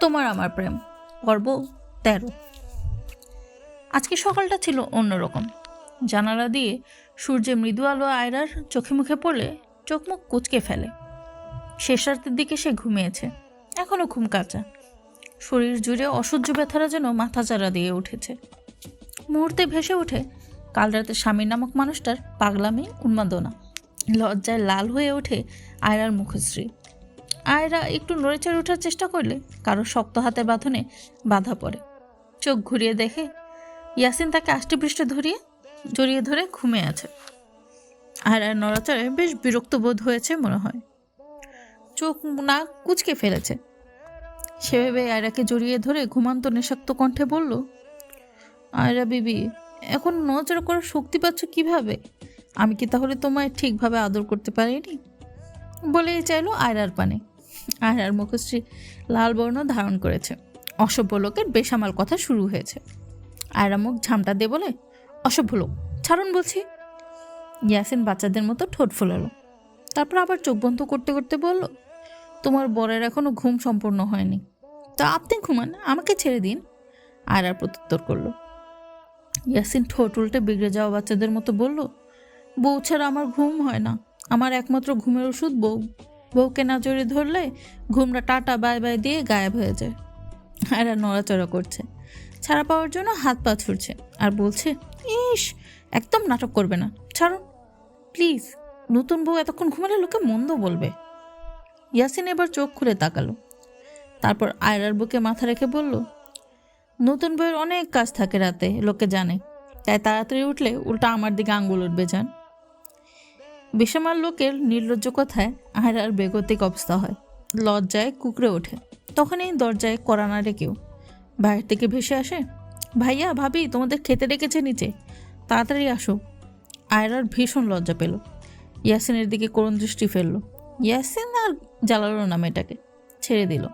তোমার আমার প্রেম পর্ব 13। আজকে সকালটা ছিল অন্যরকম। জানালা দিয়ে সূর্যের মৃদু আলো আয়রার চোখে মুখে পড়লে চোখ মুখ কুঁচকে ফেলে। শেষ রাতের দিকে সে ঘুমিয়েছে, এখনো ঘুম কাঁচা। শরীর জুড়ে অসহ্য ব্যথারা যেন মাথাচাড়া দিয়ে উঠেছে। মুহূর্তে ভেসে ওঠে কাল রাতে স্বামীর নামক মানুষটার পাগলামি, উন্মাদনা। লজ্জায় লাল হয়ে ওঠে আয়রার মুখশ্রী। আয়রা একটু নড়েচড়ে ওঠার চেষ্টা করলে কারো শক্ত হাতে বাঁধনে বাধা পড়ে। চোখ ঘুরিয়ে দেখে ইয়াসিন তাকে আষ্টেপৃষ্টে জড়িয়ে ধরে ঘুমিয়ে আছে। আয়রার নড়াচড়ে বেশ বিরক্ত বোধ হয়েছে মনে হয়। চোখ নাক কুঁচকে ফেলেছে। সে ভেবে আয়রাকে জড়িয়ে ধরে ঘুমান্ত নেশাক্ত কণ্ঠে বলল, আয়রা বিবি, এখন নড়াচড়া করার শক্তি পাচ্ছ কিভাবে? আমি কি তাহলে তোমায় ঠিকভাবে আদর করতে পারিনি? বলেই চাইলো আয়রার পানে। আয়রার মুখশ্রী লাল বর্ণ ধারণ করেছে। অসভ্য লোকের বেসামাল কথা শুরু হয়েছে। আয়রা মুখ ঝামটা দিয়ে বলে, অসভ্য লোক, ছাড়ুন বলছি। ইয়াসিন বাচ্চাদের মতো ঠোঁট ফোলালো। তারপর আবার চোখ বন্ধ করতে করতে বলল, তোমার বরের এখনো ঘুম সম্পূর্ণ হয়নি, তা আপনি ঘুমান, আমাকে ছেড়ে দিন। আয়রার প্রত্যুত্তর করলো। ইয়াসিন ঠোঁট উল্টে বিগড়ে যাওয়া বাচ্চাদের মতো বলল, বউ ছাড়া আমার ঘুম হয় না। আমার একমাত্র ঘুমের ওষুধ বউ। বউকে না জড়িয়ে ধরলে ঘুমটা টাটা বাই বাই দিয়ে গায়েব হয়ে যায়। আয়রা নড়াচড়া করছে, ছাড়া পাওয়ার জন্য হাত পা ছুড়ছে আর বলছে, ইস, একদম নাটক করবে না, ছাড়ুন প্লিজ। নতুন বউ এতক্ষণ ঘুমালে লোকে মন্দ বলবে। ইয়াসিন এবার চোখ খুলে তাকালো। তারপর আয়রার বুকে মাথা রেখে বলল, নতুন বউয়ের অনেক কাজ থাকে রাতে, লোকে জানে, তাই তাড়াতাড়ি উঠলে উল্টা আমার দিকে আঙ্গুল উঠবে যান। বেসামাল লোকের নির্লজ্জ কথায় আয়রার বেগতিক অবস্থা হয়। লজ্জায় কুকড়ে ওঠে। তখনই দরজায় কড়া নাড়ে কেউ। বাইরে থেকে ভেসে আসে, ভাইয়া ভাবি, তোমাদের খেতে ডেকেছে নিচে, তাড়াতাড়ি আসো। আয়রার ভীষণ লজ্জা পেল। ইয়াসিনের দিকে করুণ দৃষ্টি ফেলল। ইয়াসিন আর জ্বালালো না মেয়েটাকে, ছেড়ে দিল।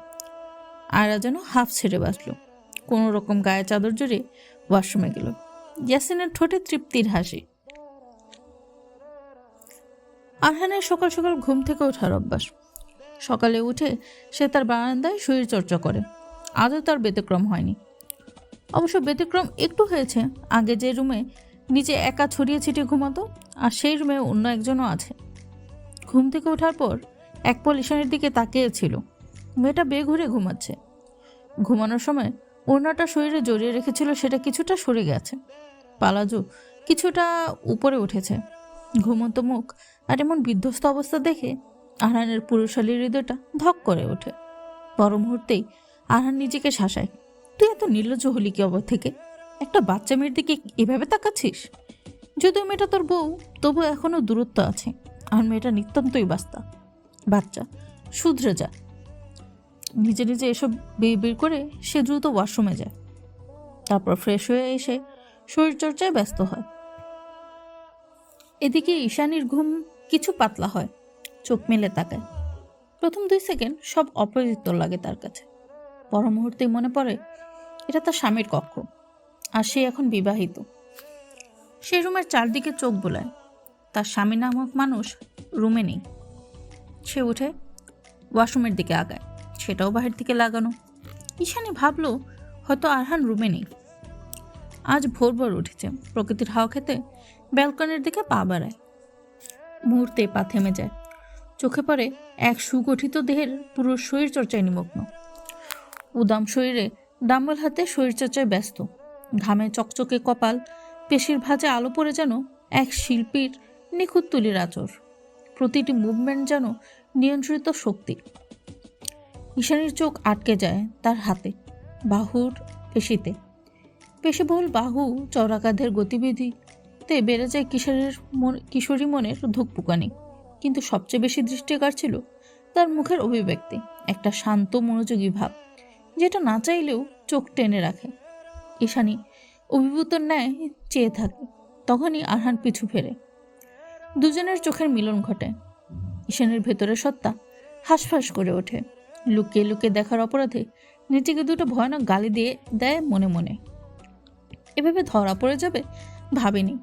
আয়রা যেন হাফ ছেড়ে বাঁচল। কোনো রকম গায়ে চাদর জড়িয়ে ওয়াশরুমে গেল। ইয়াসিনের ঠোঁটে তৃপ্তির হাসি। আরহানের সকাল সকাল ঘুম থেকে ওঠার অভ্যাস। সকালে উঠে সে তার বারান্দায় শরীর চর্চা করে। আজও তার ব্যতিক্রম হয়নি। অবশ্য ব্যতিক্রম একটু হয়েছে। আগে যে রুমে নিচে একা ছড়িয়ে ছিটিয়ে ঘুমাতো, আর সেই রুমে অন্য একজনও আছে। ঘুম থেকে ওঠার পর এক পল ঈশানের দিকে তাকিয়েছিল। মেয়েটা বেঘুরে ঘুমাচ্ছে। ঘুমানোর সময় ওড়নাটা শরীরে জড়িয়ে রেখেছিল, সেটা কিছুটা সরে গেছে। পালাজু কিছুটা উপরে উঠেছে। ঘুমন্ত মুখ আর এমন বিধ্বস্ত অবস্থা দেখে আরহানের পুরুষালী হৃদয়টা ধক করে ওঠে। পর মুহূর্তেই আরহান নিজেকে শাসায়, তুই এত নির্লজ্জ হলি কি অবস্থা থেকে? একটা বাচ্চা মেয়ের দিকে এভাবে তাকাচ্ছিস? যদিও মেয়েটা তোর বউ, তবু এখনো দূরত্ব আছে। আর মেয়েটা নিতান্তই বাচ্চা, শুধরে যা। নিজে নিজে এসব বিড় করে সে দ্রুত ওয়াশরুমে যায়। তারপর ফ্রেশ হয়ে এসে শরীরচর্চায় ব্যস্ত হয়। এদিকে ঈশানীর ঘুম কিছু পাতলা হয়। চোখ মেলে তাকায়। প্রথম 2 সেকেন্ড সব অপরিচিত লাগে তার কাছে। পর মুহূর্তেই মনে পড়ে এটা তার স্বামীর কক্ষ, আর সে এখন বিবাহিত। সে রুমের চারদিকে চোখ বোলায়। তার স্বামী নামক মানুষ রুমে নেই। সে উঠে ওয়াশরুমের দিকে আগায়, সেটাও বাহির থেকে লাগানো। ঈশানী ভাবল হয়তো আরহান রুমে নেই। আজ ভোর উঠেছে, প্রকৃতির হাওয়া খেতে ব্যালকনির দিকে পা বাড়ায়। মুহূর্তে পা থেমে যায়। চোখে পড়ে এক সুগঠিত দেহের পুরো শরীরচর্চায় নিমগ্ন। উদাম শরীরে ডাম্বল হাতে শরীরচর্চায় ব্যস্ত। ঘামে চকচকে কপাল, পেশির ভাঁজে আলো পড়ে যেন এক শিল্পীর নিখুঁত তুলির আঁচড়। প্রতিটি মুভমেন্ট যেন নিয়ন্ত্রিত শক্তি। ঈশানীর চোখ আটকে যায় তার হাতে, বাহুর পেশিতে। পেশিবহুল বাহু, চওড়া কাঁধের গতিবিধিতে বেড়ে যায় কিশোরী মনের ধুকপুকানি। কিন্তু সবচেয়ে বেশি দৃষ্টি কাড়ছিল তার মুখের অভিব্যক্তি, একটা শান্ত মনোযোগী ভাব, যেটা না চাইলেও চোখ টেনে রাখে। ঈশানী অভিভূতর ন্যায় চেয়ে থাকে। তখনই আরহান পিছু ফেরে। দুজনের চোখের মিলন ঘটে। ঈশানীর ভেতরের সত্তা হাঁসফাঁস করে ওঠে। লুকিয়ে লুকিয়ে দেখার অপরাধে নিজেকে দুটো ভয়ানক গালি দিয়ে দেয় মনে মনে। এভাবে ধরা পড়ে যাবে ভাবেনি।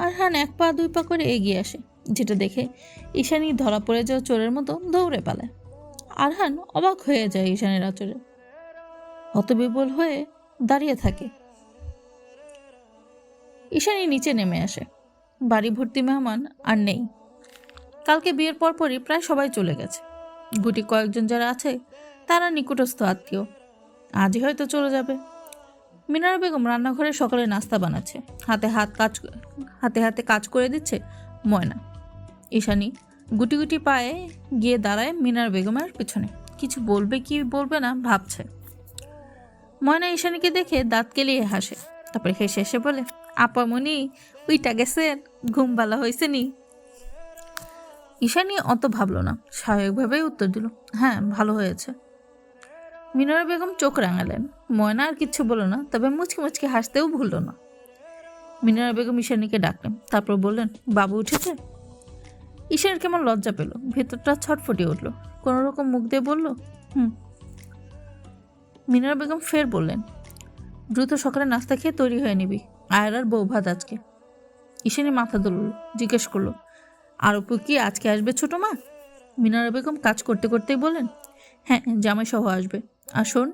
আরহান 1 পা 2 পা করে এগিয়ে আসে। যেটা দেখে ঈশানী ধরা পড়ে যাওয়া চোরের মতো দৌড়ে পালায়। আরহান অবাক হয়ে যায় ঈশানীর আচরে, হতবিহ্বল হয়ে দাঁড়িয়ে থাকে। ঈশানী নিচে নেমে আসে। বাড়ি ভর্তি মেহমান আর নেই। কালকে বিয়ের পরপরই প্রায় সবাই চলে গেছে। গুটি কয়েকজন যারা আছে তারা নিকটস্থ আত্মীয়, আজই হয়তো চলে যাবে। মিনারা বেগম রান্নাঘরে সকালে নাস্তা বানাচ্ছে, হাতে হাতে কাজ করে দিচ্ছে ময়না। ঈশানী গুটি গুটি পায়ে গিয়ে দাঁড়ায় মিনারা বেগমের পেছনে, কিছু বলবে কি বলবে না ভাবছে। ময়না ঈশানীকে দেখে দাঁত কেলিয়ে হাসে, তারপরে হেসে এসে বলে, আপামনি উইটা গেছেন, ঘুম ভালো হয়েছে নি? ঈশানী অত ভাবল না, স্বাভাবিকভাবেই উত্তর দিল, হ্যাঁ ভালো হয়েছে। মিনারা বেগম চোখ রাঙালেন। ময়না আর কিচ্ছু বলল না, তবে মুচকি মুচকি হাসতেও ভুলল না। মিনারা বেগম ঈশানীকে ডাকলেন, তারপর বললেন, বাবু উঠেছে? ঈশানীর কেমন লজ্জা পেল, ভেতরটা ছটফটিয়ে উঠল। কোনো রকম মুখ দিয়ে বলল, হুম। মিনারা বেগম ফের বললেন, দ্রুত সকালে নাস্তা খেয়ে তৈরি হয়ে নিবি, আয়রার বউ ভাত আজকে। ঈশানী মাথা দুলল, জিজ্ঞেস করলো, আরপু কি আজকে আসবে ছোট মা? মিনারা বেগম কাজ করতে করতেই বললেন, হ্যাঁ জামাই সহ আসবে। আর শোন,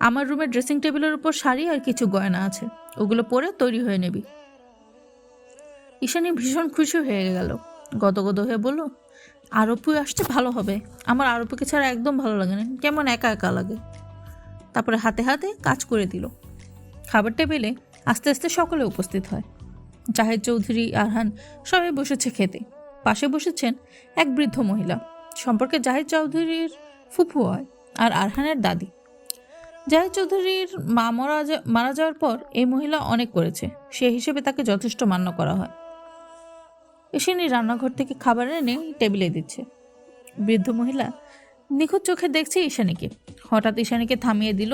আমার রুমের ড্রেসিং টেবিলের উপর শাড়ি আর কিছু গয়না আছে, ওগুলো পরে তৈরি হয়ে নেবি। ঈশানী ভীষণ খুশি হয়ে গেল, গদগদ হয়ে বলল, আরপু আসছে ভালো হবে, আমার আরপুকে ছাড়া একদম ভালো লাগে না, কেমন একা একা লাগে। তারপরে হাতে হাতে কাজ করে দিল। খাবার টেবিলে আস্তে আস্তে সকলে উপস্থিত হয়। জাহেদ চৌধুরী, আরহান সবাই বসেছে খেতে। পাশে বসেছেন এক বৃদ্ধ মহিলা, সম্পর্কে জাহেদ চৌধুরীর ফুফু হয় আর আরহানের দাদি। জাহেদ চৌধুরীর মা মারা যাওয়ার পর এই মহিলা অনেক করেছে, সে হিসেবে তাকে যথেষ্ট মান্য করা হয়। ঈশানী রান্নাঘর থেকে খাবার এনে টেবিলে দিচ্ছে। বৃদ্ধ মহিলা নিখুঁত চোখে দেখছে ঈশানীকে। হঠাৎ ঈশানীকে থামিয়ে দিল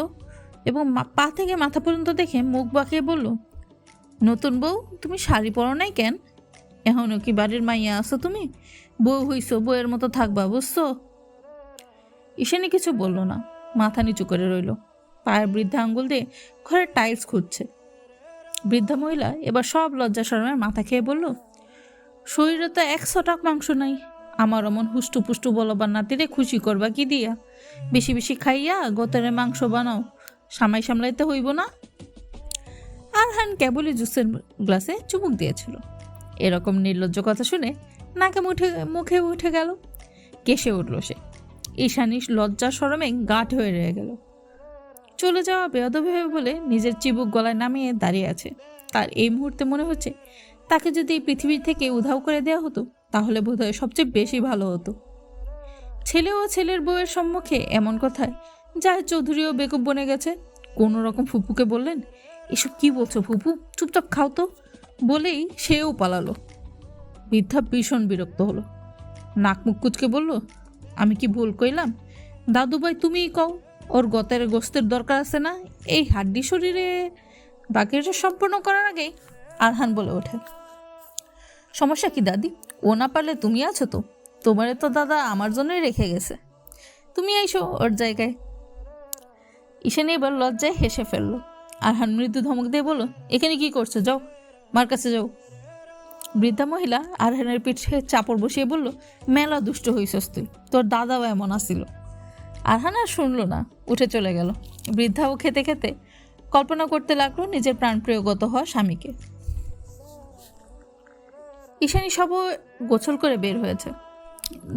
এবং পা থেকে মাথা পর্যন্ত দেখে মুখ বাঁকিয়ে বলল, নতুন বউ, তুমি শাড়ি পরো নাই কেন? এখনও কি বাড়ির মাইয়া আছো তুমি? বউ হইছো, বউয়ের মতো থাকবা, বুঝছো? ঈশানী কিছু বলল না, মাথা নিচু করে রইল। পায়ের বৃদ্ধা আঙ্গুল দিয়ে ঘরের টাইলস খুঁজছে। বৃদ্ধা মহিলা এবার সব লজ্জা শরমের মাথা খেয়ে বলল, শরীরে তো 100 টাক মাংস নাই, আমার অমন হুষ্টু পুষ্টু বলবার নাতিরে খুশি করবা কি দিয়া? বেশি বেশি খাইয়া গোতরে মাংস বানাও, সামাই সামলাইতে হইব না? আরহান কেবলই জুসের গ্লাসে চুমুক দিয়েছিল। এরকম নির্লজ্জ কথা শুনে নাকে মুখে উঠে গেল, কেসে উঠল সে। ঈশানী লজ্জা শরমে গাঁট হয়ে রয়ে গেল। চলে যাওয়া বেয়াদব ভেবে বলে নিজের চিবুক গলায় নামিয়ে দাঁড়িয়ে আছে। তার এই মুহূর্তে মনে হচ্ছে, তাকে যদি এই পৃথিবী থেকে উধাও করে দেওয়া হতো তাহলে বোধহয় সবচেয়ে বেশি ভালো হতো। ছেলে ও ছেলের বউয়ের সম্মুখে এমন কথায় জাহেদ চৌধুরীও বেকুব বনে গেছে। কোনো রকম ফুপুকে বললেন, এসব কি বলছো ফুপু, চুপচাপ খাও তো, বলেই সেও পালালো। বৃদ্ধা ভীষণ বিরক্ত হলো, নাক মুখ কুচকে বলল, আমি কি ভুল কইলাম? দাদুভাই তুমিই কও, ওর গোস্তের দরকার আছে না এই হাড্ডি শরীরে? বাকিটা সম্পূর্ণ করার আগেই আরহান বলে ওঠে, সমস্যা কি দাদি? ও না পারলে তুমি আছো তো, তোমারে তো দাদা আমার জন্যই রেখে গেছে, তুমি আইসো ওর জায়গায়। ঈশানী এবার লজ্জায় হেসে ফেলল। আরহান মৃদু ধমক দিয়ে বলল, এখানে কি করছো, যাও মার কাছে যাও। বৃদ্ধা মহিলা আরহানের পিঠে চাপড় বসিয়ে বলল, মেলা দুষ্ট হইছস তুই, তোর দাদাও এমন আসিল। আরহান আর শুনল না, উঠে চলে গেল। বৃদ্ধাও খেতে খেতে কল্পনা করতে লাগলো নিজের প্রাণপ্রিয়গত হওয়া স্বামীকে। ঈশানী সব গোছল করে বের হয়েছে,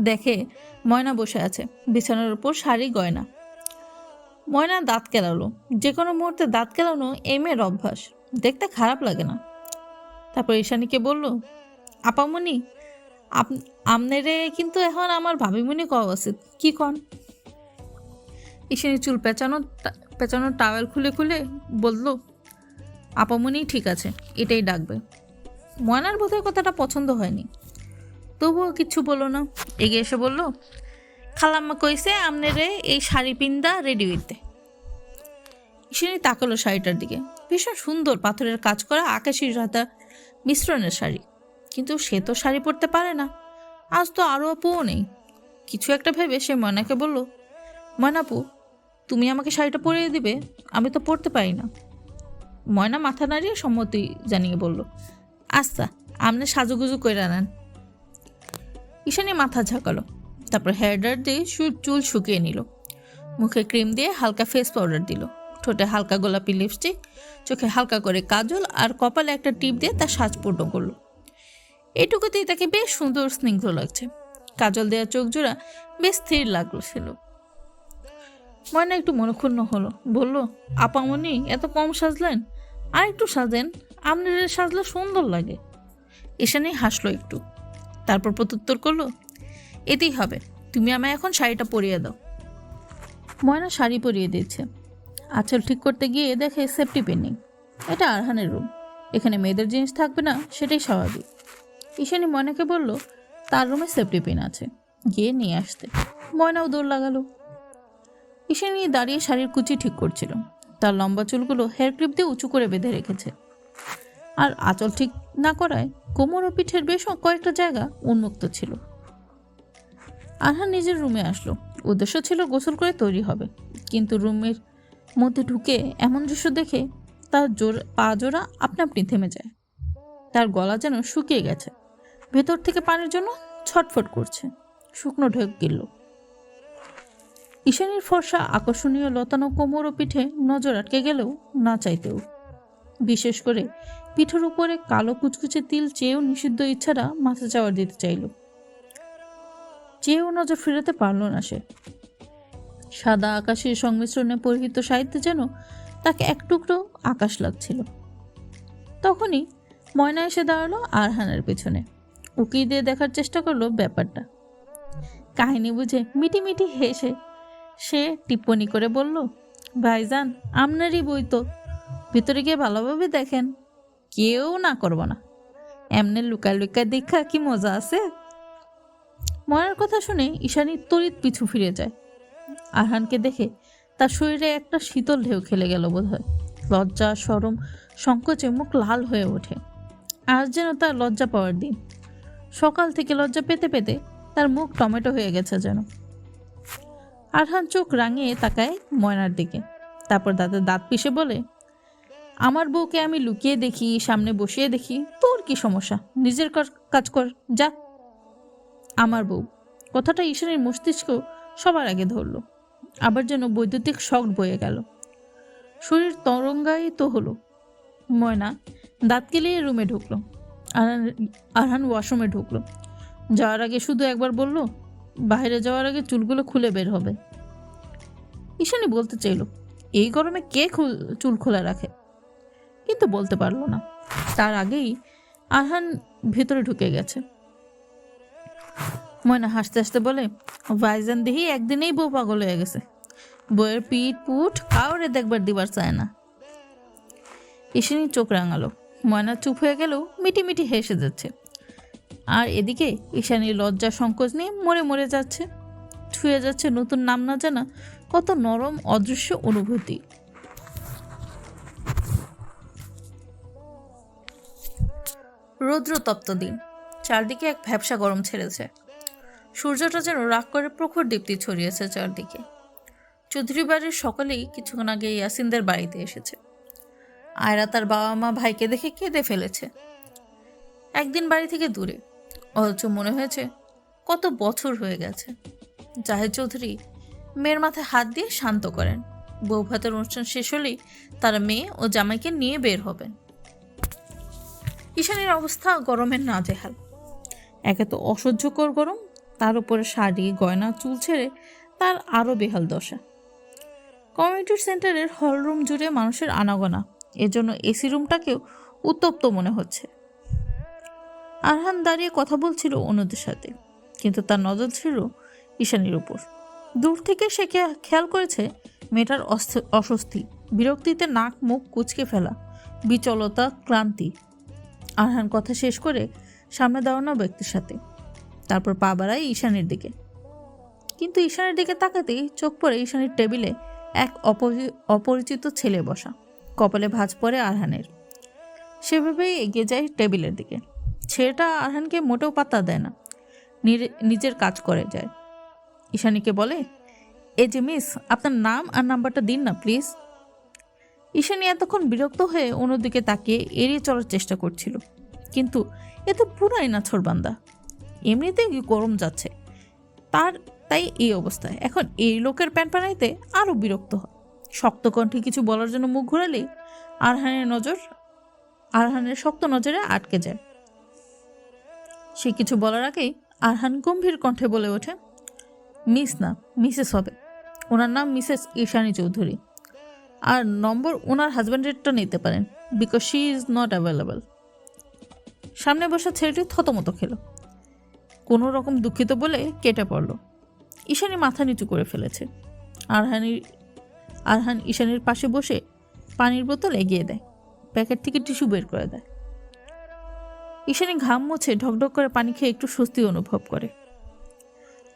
দেখে ময়না বসে আছে বিছানার উপর, শাড়ি গয়না। ময়না দাঁত কেলালো, যে কোনো মুহূর্তে দাঁত কেলানো এই মেয়ের অভ্যাস, দেখতে খারাপ লাগে না। তারপর ঈশানীকে বলল, আপামনি আমনেরে কিন্তু এখন আমার ভাবিমনি কওয়া উচিত, কি কন? ঈশানী চুল পেঁচানো টাওয়েল খুলে খুলে বলল, আপামনি ঠিক আছে, এটাই ডাকবে। ময়নার বোধহয় কথাটা পছন্দ হয়নি, তবুও কিচ্ছু বলল না। এগিয়ে এসে বলল, খালাম্মা কইছে আমনেরে এই শাড়ি পিন্দা রেডি হইতে। ঈশানী তাকালো শাড়িটার দিকে, ভীষণ সুন্দর পাথরের কাজ করা আকাশি রাতা মিশ্রণের শাড়ি, কিন্তু সে তো শাড়ি পরতে পারে না, আজ তো আরও আপুও নেই। কিছু একটা ভেবে সে ময়নাকে বলল, ময়নাপু তুমি আমাকে শাড়িটা পরিয়ে দিবে, আমি তো পরতে পারি না। ময়না মাথা নাড়িয়ে সম্মতি জানিয়ে বলল, আচ্ছা আপনি সাজুগুজু কইরা নেন। ঈশানী মাথা ঝাঁকালো, তারপর হেয়ার ড্রায়ার দিয়ে চুল শুকিয়ে নিল। মুখে ক্রিম দিয়ে হালকা ফেস পাউডার দিল, ঠোঁটে হালকা গোলাপি লিপস্টিক, চোখে হালকা করে কাজল, আর কপালে একটা টিপ দিয়ে তার সাজ পূর্ণ করলো। এটুকুতেই তাকে বেশ সুন্দর স্নিগ্ধ লাগছে। কাজল দেওয়া চোখ জোড়া বেশ স্থির লাগছিল। ময়না একটু মনক্ষুণ্ণ হলো, বলল, আপামনি এত কম সাজলেন, আর একটু সাজেন, আপনার সাজলে সুন্দর লাগে। ঈশানী হাসলো একটু, তারপর প্রত্যুত্তর করলো, এতেই হবে, তুমি আমায় এখন শাড়িটা পরিয়ে দাও। ময়না শাড়ি পরিয়ে দিচ্ছে। আঁচল ঠিক করতে গিয়ে দেখে সেফটি পিন নেই। এটা আরহানের রুম, এখানে মেয়েদের জিনিস থাকবে না, সেটাই স্বাভাবিক। ঈশানী ময়নাকে বলল তার রুমে সেফটি পিন আছে, গিয়ে নিয়ে আসতে। ময়নাও দৌড় লাগালো। ঈশানী দাঁড়িয়ে শাড়ির কুচি ঠিক করছিল। তার লম্বা চুলগুলো হেয়ার ক্লিপ দিয়ে উঁচু করে বেঁধে রেখেছে, আর আঁচল ঠিক না করায় কোমর ও পিঠের বেশ কয়েকটা জায়গা উন্মুক্ত ছিল। আরহান নিজের রুমে আসলো। উদ্দেশ্য ছিল গোসল করে তৈরি হবে, কিন্তু রুমের মধ্যে ঢুকে এমন দৃশ্য দেখে তার পা জোড়া আপনা আপনি থেমে যায়। তার গলা যেন শুকিয়ে গেছে, ভেতর থেকে পানির জন্য ছটফট করছে, শুকনো ঢেক গিলল। ঈশানীর ফর্সা আকর্ষণীয় লতানো কোমর ও পিঠে নজর আটকে গেলেও না চাইতেও, বিশেষ করে পিঠের উপরে কালো কুচকুচে তিল চেয়েও নিষিদ্ধ ইচ্ছাটা মাথা চাওয়ার দিতে চাইল। চেয়েও নজর ফিরাতে পারল না সে। সাদা আকাশের সংমিশ্রণে পরিহিত সাহিত্যে যেন তাকে এক টুকরো আকাশ লাগছিল। তখনই ময়না এসে দাঁড়ালো আরহানের পেছনে, উকি দিয়ে দেখার চেষ্টা করলো ব্যাপারটা। কাহিনী বুঝে মিটি মিটি হেসে সে টিপ্পনি করে বলল, ভাইজান আপনারই বই তো, ভিতরে গিয়ে ভালোভাবে দেখেন, কেউ না করবো না, এমনি লুকায় লুকায় দেখা কি মজা আছে। ময়নার কথা শুনে ঈশানী তড়িৎ পিছু ফিরে যায়। আরহানকে দেখে তার শরীরে একটা শীতল ঢেউ খেলে গেল বোধ হয়। লজ্জা, শরম, সংকোচে মুখ লাল হয়ে ওঠে। আজ যেন তার লজ্জা পাওয়ার দিন। সকাল থেকে লজ্জা পেতে পেতে তার মুখ টমেটো হয়ে গেছে যেন। আরহান চোখ রাঙিয়ে তাকায় ময়নার দিকে, তারপর দাঁতে দাঁত পিষে বলে, আমার বউকে আমি লুকিয়ে দেখি, সামনে বসিয়ে দেখি, তোর কি সমস্যা? নিজের কাজ কর যা। আমার বউ কথাটা ঈশানীর মস্তিষ্ক সবার আগে ধরল। আবার যেন বৈদ্যুতিক শক বয়ে গেল, শরীর তরঙ্গায়িত হলো। ময়না দাঁত কেলিয়ে রুমে ঢুকলো। আরহান ওয়াশরুমে ঢুকলো। যাওয়ার আগে শুধু একবার বলল, বাইরে যাওয়ার আগে চুলগুলো খুলে বের হবে। ঈশানী বলতে চাইল, এই গরমে কে চুল খোলা রাখে, কিন্তু বলতে পারলো না। তার আগেই আরহান ভেতরে ঢুকে গেছে। ময়না হাসতে হাসতে বলে, ভাইজান দেহি একদিনেই বউ পাগল হয়ে গেছে, বউয়ের পিঠ পুঠ কাউরে দেখবার দিবার চায় না। ঈশানী চোখ রাঙালো। ময়না চুপ হয়ে গেলেও মিটি মিটি হেসে যাচ্ছে। আর এদিকে ঈশানীর লজ্জা সংকোচ নিয়ে মরে মরে যাচ্ছে, ছুঁয়ে যাচ্ছে নতুন নাম না জানা কত নরম অদৃশ্য অনুভূতি। রৌদ্রতপ্ত দিন, চারদিকে এক ভ্যাপসা গরম ছেড়েছে। সূর্যটা যেন রাগ করে প্রখর দীপ্তি ছড়িয়েছে চারদিকে। চৌধুরী বাড়ির সকলেই কিছুক্ষণ আগে ইয়াসিনদের বাড়িতে এসেছে। আয়রা তার বাবা মা ভাইকে দেখে কেঁদে ফেলেছে। একদিন বাড়ি থেকে দূরে, অথচ মনে হয়েছে কত বছর হয়ে গেছে। জাহেদ চৌধুরী মেয়ের মাথায় হাত দিয়ে শান্ত করেন। বউ ভাতের অনুষ্ঠান শেষ হলেই তারা মেয়ে ও জামাইকে নিয়ে বের হবেন। ঈশানীর অবস্থা গরমের নাজেহাল। একে তো অসহ্যকর গরম, তার উপরে শাড়ি গয়না চুল ছেড়ে তার আরও বেহাল দশা। কমিউনিটি সেন্টারের হলরুম জুড়ে মানুষের আনাগোনা, এজন্য এসি রুমটাকেও উত্তপ্ত মনে হচ্ছে। আরহান দাঁড়িয়ে কথা বলছিল অন্যদের সাথে, কিন্তু তার নজর ছিল ঈশানীর উপর। দূর থেকে সে খেয়াল করেছে মেয়েটার অস্বস্তি, বিরক্তিতে নাক মুখ কুঁচকে ফেলা, বিচলতা, ক্লান্তি। আরহান কথা শেষ করে সামনে দাঁড়ানো ব্যক্তির সাথে, তারপর পা বাড়ায় ঈশানীর দিকে। কিন্তু ঈশানীর দিকে তাকাতেই চোখ পড়ে ঈশানীর টেবিলে এক অপরিচিত ছেলে বসা, কপালে ভাঁজ পড়ে আরহানের। সেভাবেই এগিয়ে যায় টেবিলের দিকে। ছেলেটা আরহানকে মোটেও পাত্তা দেয় না, নিজের কাজ করে যায়। ঈশানীকে বলে, এই যে মিস, আপনার নাম আর নাম্বারটা দিন না প্লিজ। ঈশানী এতক্ষণ বিরক্ত হয়ে অন্যদিকে তাকিয়ে এড়িয়ে চলার চেষ্টা করছিল, কিন্তু এ তো পুরাই নাছোড়বান্দা। এমনিতেই গরম যাচ্ছে, তাই এই অবস্থায় এখন এই লোকের প্যান্ট বানাইতে আরও বিরক্ত হয়। শক্ত কণ্ঠে কিছু বলার জন্য মুখ ঘোরালেই আরহানের শক্ত নজরে আটকে যায়। সে কিছু বলার আগেই আরহান গম্ভীর কণ্ঠে বলে ওঠে, মিস না, মিসেস হবে। ওনার নাম মিসেস ঈশানী চৌধুরী, আর নম্বর ওনার হাজব্যান্ডেরটা নিতে পারেন, because she is not available. সামনে বসা ছেলেটি থতমত খেল, কোনো রকম দুঃখিত বলে কেটে পড়ল। ঈশানী মাথা নিচু করে ফেলেছে। আরহান ঈশানীর পাশে বসে পানির বোতল এগিয়ে দেয়, প্যাকেট থেকে টিস্যু বের করে দেয়। ঈশানী ঘাম মুছে ঢকঢক করে পানি খেয়ে একটু স্বস্তি অনুভব করে।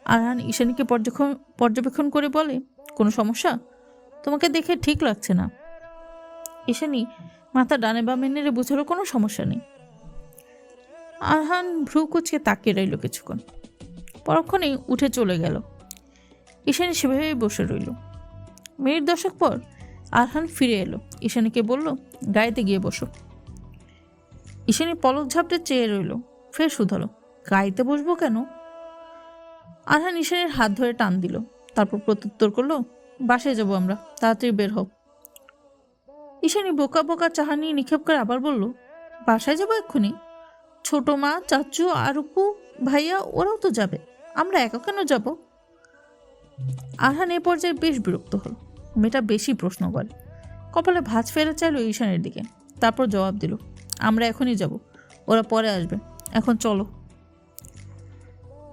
আরহান ঈশানীকে পর্যবেক্ষণ করে বলে, কোনো সমস্যা? তোমাকে দেখে ঠিক লাগছে না। ঈশানী মাথা ডানে বামে নেড়ে বুঝালো, কোনো সমস্যা নেই। আরহান ভ্রু কুচকে তাকিয়ে রইল কিছুক্ষণ, পরক্ষণেই উঠে চলে গেল। ঈশানী সেভাবেই বসে রইল। মিনিট 10 পর আরহান ফিরে এলো, ঈশানীকে বলল, গাড়িতে গিয়ে বসো। ঈশানী পলক ঝাপটে চেয়ে রইল, ফের শুধালো, গাড়িতে বসবো কেন? আরহান ঈশানীর হাত ধরে টান দিল, তারপর প্রত্যুত্তর করলো, বাসায় যাবো আমরা, তাড়াতাড়ি বের হও। ঈশানী বোকা বোকা চাহনি নিক্ষেপ করে আবার বলল, বাসায় যাবো এক্ষুনি? ছোট মা, চাচু, আরুপু, ভাইয়া ওরাও তো যাবে, আমরা একা কেন যাব? আরহান এ পর্যায়ে বেশ বিরক্ত হল। মেয়েটা বেশি প্রশ্ন করে। কপালে ভাঁজ ফেলে চাইল ঈশানীর দিকে, তারপর জবাব দিল, আমরা এখনই যাব, ওরা পরে আসবে, এখন চলো।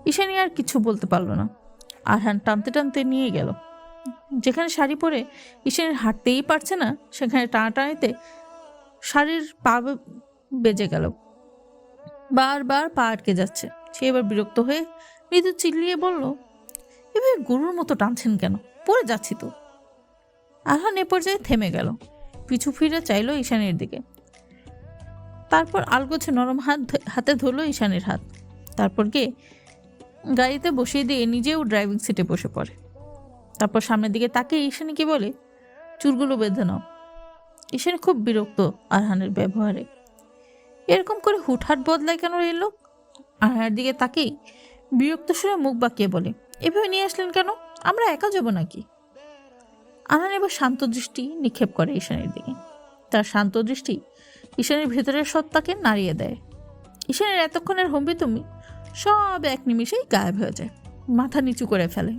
ঈশানী আর কিছু বলতে পারল না। আরহান টানতে টানতে নিয়ে গেল। যেখানে শাড়ি পরে ঈশানীর হাঁটতেই পারছে না, সেখানে টানাটানিতে শাড়ির পা বেজে গেল, বারবার পা আটকে যাচ্ছে। সে এবার বিরক্ত হয়ে মৃদু চিল্লিয়ে বলল, এভাবে গরুর মতো টানছেন কেন, পড়ে যাচ্ছি তো। আরহান এ পর্যায়ে থেমে গেল, পিছু ফিরে চাইল ঈশানীর দিকে। তারপর আলগোছে নরম হাতে ধরল ঈশানীর হাত, তারপর গিয়ে গাড়িতে বসিয়ে দিয়ে নিজেও ড্রাইভিং সিটে বসে পড়ে। তারপর সামনের দিকে তাকিয়ে ঈশানীকে বলে, চুলগুলো বেঁধে নাও। ঈশানী খুব বিরক্ত আরহানের ব্যবহারে। এরকম করে হুটহাট বদলায় কেন এই লোক? আরহানের দিকে তাকিয়ে বিরক্ত সুরে মুখ বাঁকিয়ে বলে, এভাবে নিয়ে আসলেন কেন, আমরা একা যাব নাকি? আরহান এবার শান্ত দৃষ্টি নিক্ষেপ করে ঈশানীর দিকে। তার শান্ত দৃষ্টি ঈশানীর ভেতরের সত্তাকে নাড়িয়ে দেয়। ঈশানীর এতক্ষণের হম্বিতম্বি সব এক নিমিষেই গায়েব হয়ে যায়, মাথা নিচু করে ফেলে।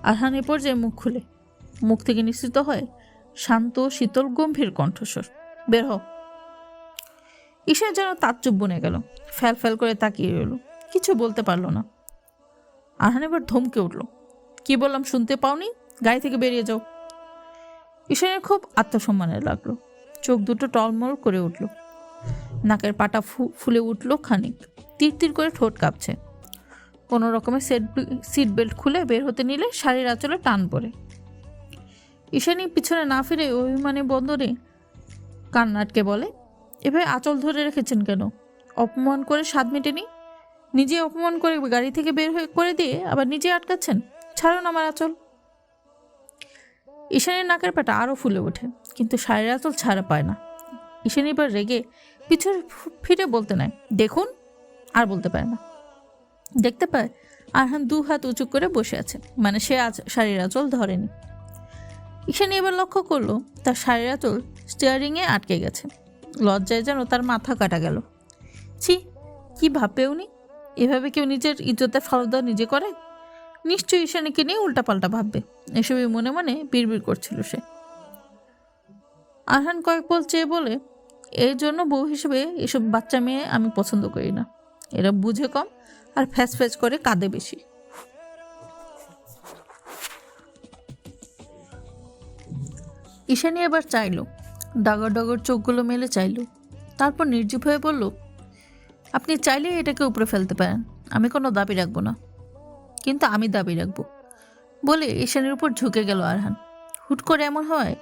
আরহান এ পর্যায়ে মুখ খুলে, মুখ থেকে নিঃসৃত হয় শান্ত শীতল গম্ভীর কণ্ঠস্বর, বের হও। ঈশানী যেন তাজ্জব বনে গেল, ফ্যাল ফ্যাল করে তাকিয়ে রইল, কিছু বলতে পারল না। আরহান এবার ধমকে উঠল, কি বললাম শুনতে পাওনি? গাড়ি থেকে বেরিয়ে যাও। ঈশানীর খুব আত্মসম্মানের লাগলো, চোখ দুটো টলমল করে উঠল, নাকের পাটা ফুলে উঠল খানিক, তীর তীর করে ঠোঁট কাঁপছে। কোনো রকমের সিট বেল্ট খুলে বের হতে নিলে শাড়ির আঁচলে টান পড়ে। ঈশানী পিছনে না ফিরে অভিমানী বন্দরে কান্না আটকে বলে, এভাবে আঁচল ধরে রেখেছেন কেন? অপমান করে স্বাদ মেটেনি? নিজে অপমান করে গাড়ি থেকে বের হয়ে করে দিয়ে আবার নিজে আটকাচ্ছেন, ছাড়ুন আমার আঁচল। ঈশানীর নাকের পাটা আরও ফুলে ওঠে, কিন্তু শাড়ির আঁচল ছাড়া পায় না। ঈশানী এবার রেগে পিছনে ফিরে বলতে নেয়, দেখুন। আর বলতে পারে না। দেখতে পায় আরহান 2 হাত উঁচু করে বসে আছে, মানে সে আজ শাড়ির আঁচল ধরেনি। ঈশানী এবার লক্ষ্য করলো তার শাড়ির আঁচল স্টিয়ারিংয়ে আটকে গেছে। লজ্জায় যেন তার মাথা কাটা গেল। ছি, কি ভাববে উনি? এভাবে কেউ নিজের ইজ্জতের ফালুদা নিজে করে? নিশ্চয়ই ঈশানীকে নিয়ে উল্টাপাল্টা ভাববে, এসবই মনে মনে বিড়বিড় করছিল সে। আরহান কয়েক পল চেয়ে বলে, এই জন্য বউ হিসেবে এসব বাচ্চা মেয়ে আমি পছন্দ করি না, এরা বুঝে কম আর ফ্যাচ ফ্যাচ করে কাঁদে বেশি। ঈশানী এবার চাইল, ডাগর ডাগর চোখগুলো মেলে চাইল, তারপর নির্জীব হয়ে বলল, আপনি চাইলে এটাকে উপরে ফেলতে পারেন, আমি কোনো দাবি রাখবো না, কিন্তু আমি দাবি রাখবো বলে ঈশানীর উপর ঝুঁকে গেল আরহান। হুট করে এমন হয়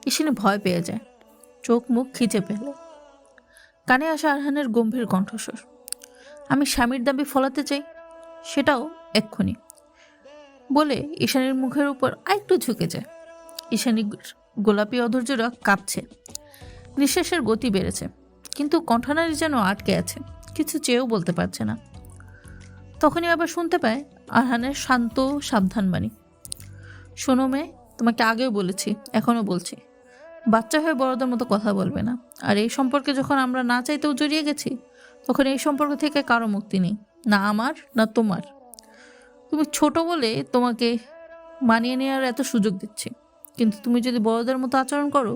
ঈশানী ভয় পেয়ে যায়, চোখ মুখ খিচে ফেলে। কানে আসা আরহানের গম্ভীর কণ্ঠস্বর, আমি স্বামীর দাবি ফলাতে চাই, সেটাও এক্ষুনি বলে ঈশানীর মুখের উপর আরেকটু ঝুঁকে যায়। ঈশানী গোলাপি অধৈর্যরা কাঁপছে, নিঃশ্বাসের গতি বেড়েছে, কিন্তু কণ্ঠনালী যেন আটকে আছে, কিছু চেয়েও বলতে পারছে না। তখনই আবার শুনতে পায় আরহানের শান্ত সাবধান বাণী, শোনো মেয়ে, তোমাকে আগেও বলেছি, এখনও বলছি, বাচ্চা হয়ে বড়দের মতো কথা বলবে না। আর এই সম্পর্কে যখন আমরা না চাইতেও জড়িয়ে গেছি, তখন এই সম্পর্ক থেকে কারো মুক্তি নেই, না আমার না তোমার। তুমি ছোট বলে তোমাকে মানিয়ে নেওয়ার এত সুযোগ দিচ্ছি, কিন্তু তুমি যদি বড়দের মতো আচরণ করো,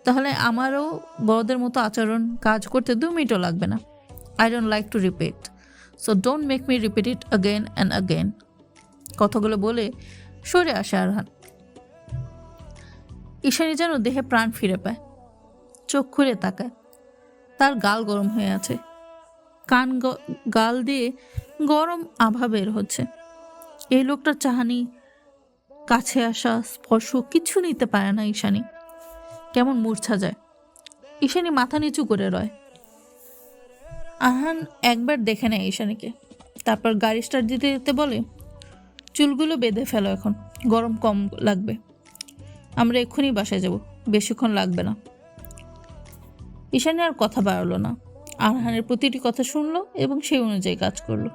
তাহলে আমারও বড়দের মতো আচরণ কাজ করতে 2 মিনিটও লাগবে না। I don't like to repeat, so don't make me repeat it again and again. কথাগুলো বলে সরে আসে আরহান। ঈশানী যেন দেহে প্রাণ ফিরে পায়, চোখ খুলে তাকায়। তার গাল গরম হয়ে আছে, গাল দিয়ে গরম আভা বের হচ্ছে। এই লোকটার চাহানি, কাছে আসা, স্পর্শ কিছু নিতে পারে না ঈশানী, কেমন মূর্ছা যায়। ঈশানী মাথা নিচু করে রয়। আরহান একবার দেখে নেয় ঈশানীকে, তারপর গাড়ি স্টার্ট দিতে দিতে বলে, চুলগুলো বেঁধে ফেলো, এখন গরম কম লাগবে, আমরা এক্ষুনি বাসায় যাব, বেশিক্ষণ লাগবে না। ঈশানী আর কথা বাড়ালো না, আরহানের প্রতিটি কথা শুনলো এবং সেই অনুযায়ী কাজ করলো।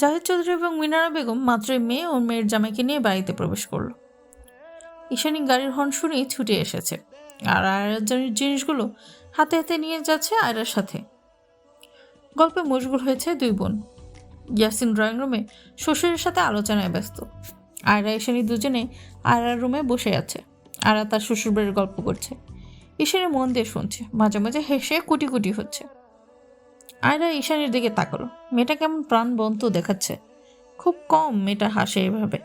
জাহিদ চৌধুরী এবং মিনারা বেগম মাত্রই মেয়ে ও মেয়ের জামাইকে নিয়ে বাড়িতে প্রবেশ করলো। ঈশানী গাড়ির হর্ন শুনেই ছুটে এসেছে, আর আয়রার জিনিসগুলো হাতে হাতে নিয়ে যাচ্ছে আয়রার সাথে। গল্পে মশগুল হয়েছে 2 বোন। ইয়াসিন ড্রয়িং রুমে শ্বশুরের সাথে আলোচনায় ব্যস্ত। আয়রা ঈশানী দুজনে আয়রার রুমে বসে আছে। আয়রা তার শ্বশুরবাড়ির গল্প করছে, ঈশানী মন দিয়ে শুনছে, মাঝে মাঝে হেসে কুটি কুটি হচ্ছে। আয়রা ঈশানীর দিকে তাকালো, মেয়েটা কেমন প্রাণবন্ত দেখাচ্ছে। খুব কম মেয়েটা হাসে এভাবে,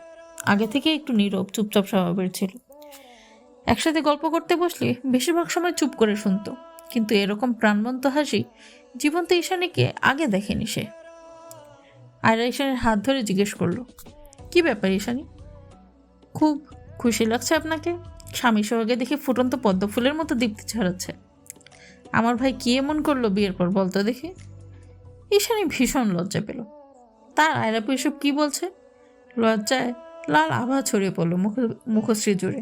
আগে থেকে একটু নীরব চুপচাপ স্বভাবের ছিল। একসাথে গল্প করতে বসলে বেশিরভাগ সময় চুপ করে শুনতো, কিন্তু এরকম প্রাণবন্ত হাসি জীবন্ত ঈশানীকে আগে দেখেনি সে। আয়রা ঈশানীর হাত ধরে জিজ্ঞেস করলো, কি ব্যাপার ঈশানী, খুব খুশি লাগছে আপনাকে? স্বামী সোহাগে দেখে ফুটন্ত পদ্ম ফুলের মতো দীপ্তি ছড়াচ্ছে। আমার ভাই কি এমন করলো বিয়ের পর বলতো দেখি? ঈশানী ভীষণ লজ্জা পেল। তার আয়রাপু এসব কি বলছে? লজ্জায় লাল আভা ছড়িয়ে পড়লো মুখশ্রী জুড়ে।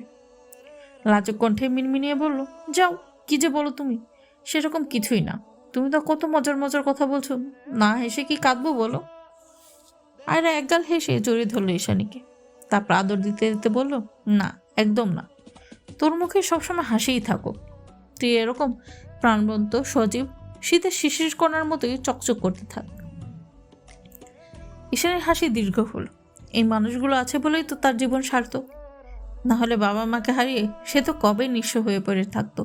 লাজুক কণ্ঠে মিনমিনিয়ে বলল, যাও, কি যে বলো তুমি, সেরকম কিছুই না। তুমি তো কত মজার মজার কথা বলছো, না হেসে কি কাঁদবো বলো? আয়রা একগাল হেসে জড়িয়ে ধরলো ঈশানীকে, তারপর আদর দিতে দিতে বলল, না, একদম না, তোর মুখে সবসময় হাসিই থাকো, তুই এরকম প্রাণবন্ত সজীব শীতের শিশির কণার মতোই চকচক করতে থাক। ঈশানীর হাসি দীর্ঘ হল। এই মানুষগুলো আছে বলেই তো তার জীবন সার্থক, না হলে বাবা মাকে হারিয়ে সে তো কবে নিঃস্ব হয়ে পড়ে থাকতো।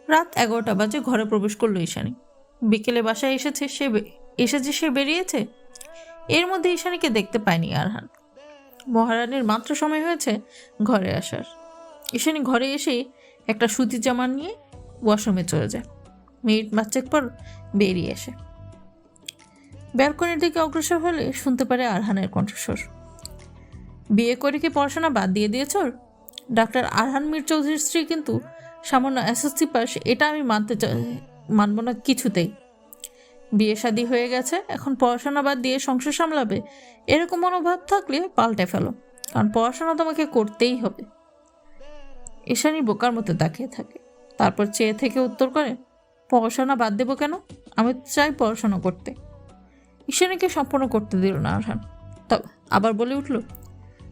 রাত 11টা বাজে ঘরে প্রবেশ করলো ঈশানী। বিকেলে বাসায় এসেছে সে বেরিয়েছে। এর মধ্যে ঈশানীকে দেখতে পায়নি আরহান। মহারানীর মাত্র সময় হয়েছে ঘরে আসার। ঈশানী ঘরে এসেই একটা সুতি জামা নিয়ে ওয়াশরুমে চলে যায়। মিনিট 5 পর বেরিয়ে আসে। ব্যালকনির দিকে অগ্রসর হলে শুনতে পারে আরহানের কণ্ঠস্বর, বিয়ে করে কি পড়াশোনা বাদ দিয়ে দিয়েছ? ডাক্তার আরহান মীর চৌধুরীর স্ত্রী কিন্তু সামান্য এসএসসি পাস, এটা আমি মানব না কিছুতেই। বিয়ে শাদী হয়ে গেছে, এখন পড়াশোনা বাদ দিয়ে সংসার সামলাবে, এরকম মনোভাব থাকলে পাল্টে ফেলো, কারণ পড়াশোনা তোমাকে করতেই হবে। ঈশানী বোকার মতো তাকিয়ে থাকে, তারপর চেয়ে থেকে উত্তর করে, পড়াশোনা বাদ দেবো কেন? আমি চাই পড়াশোনা করতে। ঈশানীকে সম্পূর্ণ করতে দিল না আরহান, আবার বলে উঠল,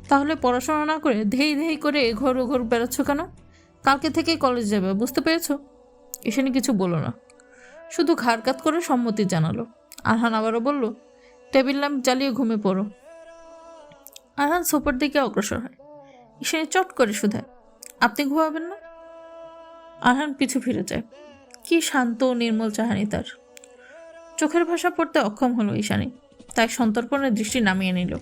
তাহলে পড়াশোনা না করে ধেই ধেই করে এঘর ওঘর বেড়াচ্ছ কেন? কালকে থেকেই কলেজ যাবে, বুঝতে পেরেছ? ঈশানী কিছু বলল না, শুধু ঘাড় কাত করে সম্মতি জানালো। আরহান আবারও বলল, টেবিল ল্যাম্প জ্বালিয়ে ঘুমে পড়ো। আরহান সোফার দিকে অগ্রসর হয়। ঈশানী চট করে শুধায়, আপনি ঘুমাবেন না? আরহান পিছু ফিরে যায়। কি শান্ত ও নির্মল চাহানি তার। চোখের ভাষা পড়তে অক্ষম হলো ঈশানী, তাই সন্তর্পণের দৃষ্টি নামিয়ে নিল।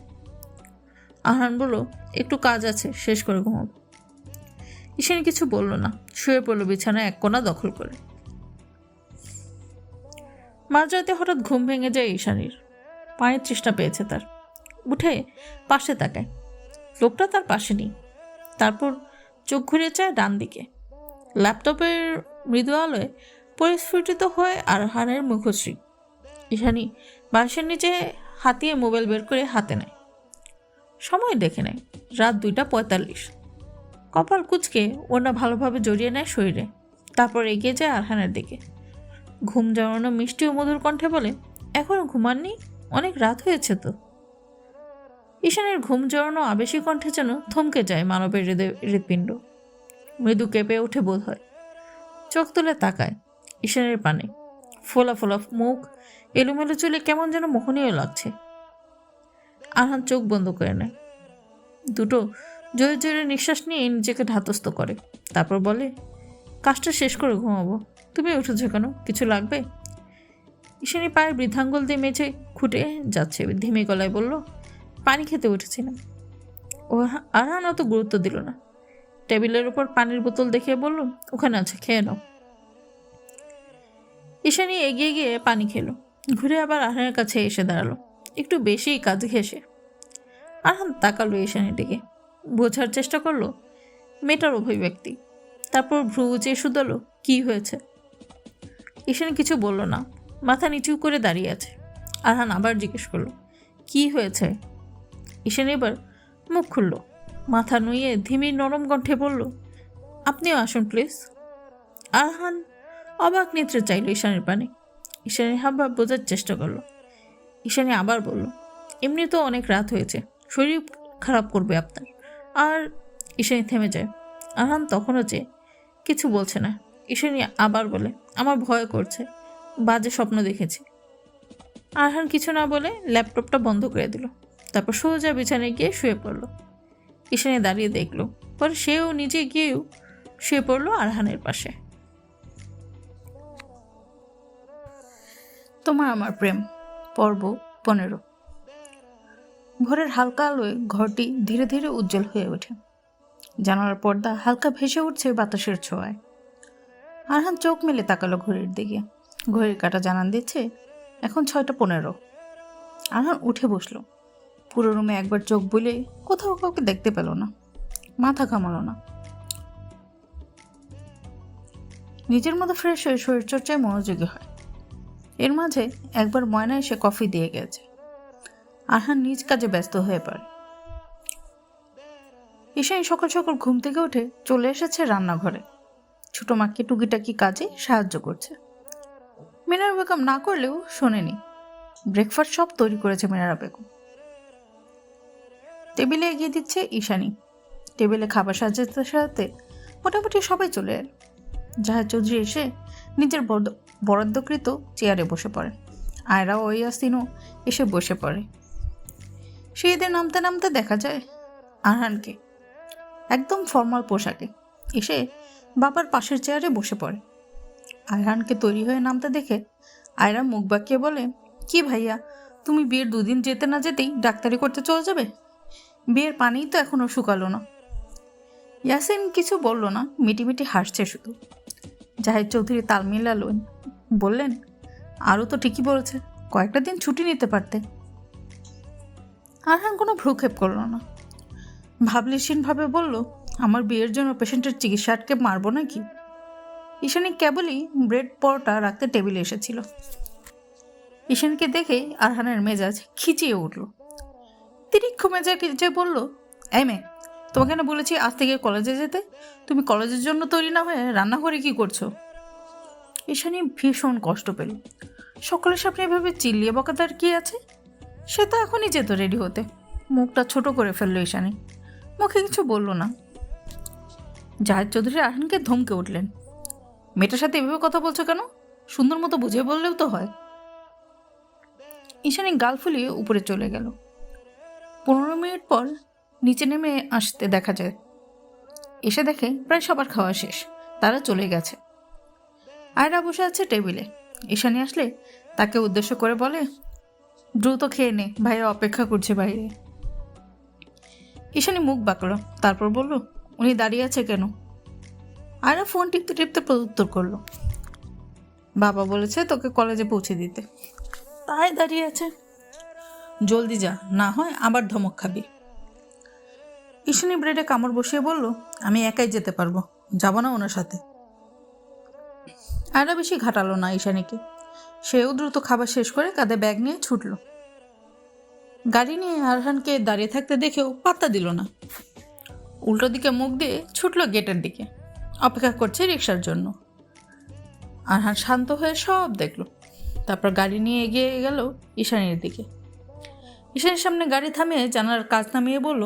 আরহান বলল, একটু কাজ আছে, শেষ করে ঘুমাবো। ঈশানী কিছু বলল না, শুয়ে পড়ল বিছানায় এক কোণা দখল করে। মাঝরাতে হঠাৎ ঘুম ভেঙে যায় ঈশানীর। পানির তৃষ্ণা পেয়েছে তার। উঠে পাশে তাকায়, লোকটা তার পাশে নেই। তারপর চোখ ঘুরে চায় ডান দিকে। ল্যাপটপের মৃদু আলোয় পরিস্ফুটিত হয় আরহানের মুখশ্রী। ঈশানী বালিশের নিচে হাতিয়ে মোবাইল বের করে হাতে নেয়, সময় দেখে নেয় রাত 2টা 45। কপাল কুঁচকে ওনা ভালোভাবে জড়িয়ে নেয় শরীরে। তারপর এগিয়ে যায় আরহানের দিকে। ঘুম জড়ানো মিষ্টি ও মধুর কণ্ঠে বলে, এখনো ঘুমাননি? অনেক রাত হয়েছে তো। ঈশানের ঘুম জড়ানো আবেশী কণ্ঠে যেন থমকে যায় মানবের হৃৎপিণ্ড। মৃদু কেঁপে ওঠে বোধ হয়। চোখ তুলে তাকায় ঈশানের পানে। ফোলা ফোলা মুখ, এলোমেলো চুলে কেমন যেন মোহনীয় লাগছে। আরহান চোখ বন্ধ করে নেয়। দুটো জোরে জোরে নিঃশ্বাস নিয়ে নিজেকে ধাতস্থ করে। তারপর বলে, কাজটা শেষ করে ঘুমাবো। তুমি উঠেছ কেন? কিছু লাগবে? ঈশানী পায়ের বৃদ্ধাঙ্গুল দিয়ে মেঝে খুঁটে যাচ্ছে, ধিমে গলায় বলল, পানি খেতে উঠেছিলাম। ও আরহান অত গুরুত্ব দিল না। টেবিলের উপর পানির বোতল দেখিয়ে বলল, ওখানে আছে, খেয়ে নাও। ঈশানী এগিয়ে গিয়ে পানি খেলো। ঘুরে আবার আরহানের কাছে এসে দাঁড়ালো, একটু বেশি কাজ ঘেঁষে। আরহান তাকালো ঈশানীর দিকে, বোঝার চেষ্টা করলো মেয়েটার অভিব্যক্তি। তারপর ভ্রু উঁচিয়ে শুধালো, কি হয়েছে? ঈশানী কিছু বলল না, মাথা নিচু করে দাঁড়িয়ে আছে। আরহান আবার জিজ্ঞেস করলো, কি হয়েছে? ঈশানী এবার মুখ খুলল, মাথা নুইয়ে ধিমির নরম কণ্ঠে বলল, আপনিও আসুন প্লিজ। আরহান অবাক নেত্রে চাইল ঈশানীর পানে। ঈশানীর হাবভাব বোঝার চেষ্টা করলো। ঈশানী আবার বলল, এমনি তো অনেক রাত হয়েছে, শরীর খারাপ করবে আপনার। আর ঈশানী থেমে যায়। আরহান তখনও চেয়ে কিছু বলছে না। ঈশানী আবার বলে, আমার ভয় করছে, বাজে স্বপ্ন দেখেছি। আরহান কিছু না বলে ল্যাপটপটা বন্ধ করে দিল। তারপর সোজা বিছানায় গিয়ে শুয়ে পড়ল। ঈশানী দাঁড়িয়ে দেখল, পরে সেও নিজে গিয়েও শুয়ে পড়ল আরহানের পাশে। তোমার আমার প্রেম, পর্ব 15। ভোরের হালকা আলোয় ঘরটি ধীরে ধীরে উজ্জ্বল হয়ে ওঠে। জানালার পর্দা হালকা ভেসে উঠছে বাতাসের ছোঁয়ায়। আরহান চোখ মেলে তাকালো ঘড়ির দিকে। ঘড়ির কাঁটা জানান দিচ্ছে এখন 6:15। আরহান উঠে বসলো। পুরো রুমে একবার চোখ বুলে কোথাও কাউকে দেখতে পেল না, মাথা ঘামালো না। নিজের মতো ফ্রেশ হয়ে শরীরচর্চায় মনোযোগী হয়। এর মাঝে একবার ময়না এসে কফি দিয়ে গেছে। আরহান নিজ কাজে ব্যস্ত হয়ে পড়ে। ঈশানী সকাল সকাল ঘুম থেকে উঠে চলে এসেছে রান্নাঘরে। ছোট মাকে টুকিটাকি কাজে সাহায্য করছে। মিনারা বেগম না করলেও শোনেনি। ব্রেকফাস্ট সব তৈরি করেছে মিনারা বেগম। টেবিলে এগিয়ে দিচ্ছে ঈশানী। টেবিলে খাবার সাজাতে সাজাতে মোটামুটি সবাই চলে এল। জাহেদ চৌধুরী এসে নিজের বরাদ্দকৃত চেয়ারে বসে পড়ে। আয়রা ও ইয়াসিনও এসে বসে পড়ে। সিঁড়িতে নামতে নামতে দেখা যায় আরহানকে একদম ফর্মাল পোশাকে এসে বাবার পাশের চেয়ারে বসে পড়ে। আরহানকে তৈরি হয়ে নামতে দেখে আয়রা মুখ বাঁকিয়ে বলে, কি ভাইয়া, তুমি বিয়ের 2 দিন যেতে না যেতেই ডাক্তারি করতে চলে যাবে? বিয়ের পানিই তো এখনো শুকালো না। ইয়াসিন কিছু বলল না, মিটিমিটি হাসছে শুধু। জাহেদ চৌধুরী তাল মিলালেন, বললেন, আরও তো ঠিকই বলেছে, কয়েকটা দিন ছুটি নিতে পারতে। আরহান কোনো ভ্রুক্ষেপ করল না। ভাবলেশীনভাবে বলল, আমার বিয়ের জন্য পেশেন্টের চিকিৎসা আটকে মারবো নাকি? ঈশানী কেবলই ব্রেড পরোটা রাখতে টেবিলে এসেছিল। ঈশানীকে দেখে আরহানের মেজাজ খিচিয়ে উঠল। তিরিক্ষ মেজাজে বলল, এই মেয়ে, তোমাকে না বলেছি আজ থেকে কলেজে যেতে? তুমি কলেজের জন্য তৈরি না হয়ে রান্নাঘরে কি করছো? ঈশানী ভীষণ কষ্ট পেল। সকলের সামনে এভাবে চিল্লিয়ে বকাতার কি আছে? সে তো এখনই যেত রেডি হতে। মুখটা ছোট করে ফেললো ঈশানী, মুখে কিছু বলল না। জাহেদ চৌধুরী আরহানকে ধমকে উঠলেন, মেয়েটার সাথে এভাবে কথা বলছো কেন? সুন্দর মতো বুঝিয়ে বললেও তো হয়। ঈশানী গাল ফুলিয়ে উপরে চলে গেল। 15 মিনিট পর নিচে নেমে আসতে দেখা যায়। এসে দেখে প্রায় সবার খাওয়া শেষ, তারা চলে গেছে। আয়রা বসে আছে টেবিলে। ঈশানী আসলে তাকে উদ্দেশ্য করে বলে, দ্রুত খেয়ে নে, ভাইয়া অপেক্ষা করছে বাইরে। ঈশানী মুখ বাঁকল, তারপর বলল, উনি দাঁড়িয়ে আছে কেন? আয়রা ফোন টিপতে টিপতে প্রত্যুত্তর করলো, বাবা বলেছে তোকে কলেজে পৌঁছে দিতে, তাই দাঁড়িয়ে আছে। জলদি যা, না হয় আবার ধমক খাবি। ঈশানী ব্রেডে কামড় বসিয়ে বলল, আমি একাই যেতে পারবো, যাব না ওনার সাথে। আয়রা বেশি ঘাটালো না ঈশানীকে। সেও দ্রুত খাবার শেষ করে কাঁধে ব্যাগ নিয়ে ছুটল। গাড়ি নিয়ে আরহানকে দাঁড়িয়ে থাকতে দেখেও পাত্তা দিল না। উল্টো দিকে মুখ দিয়ে ছুটল গেটের দিকে। অপেক্ষা করছে রিক্সার জন্য। আরহান শান্ত হয়ে সব দেখল, তারপর গাড়ি নিয়ে এগিয়ে গেল ঈশানীর দিকে। ঈশানীর সামনে গাড়ি থামিয়ে জানালার কাজ নামিয়ে বলল,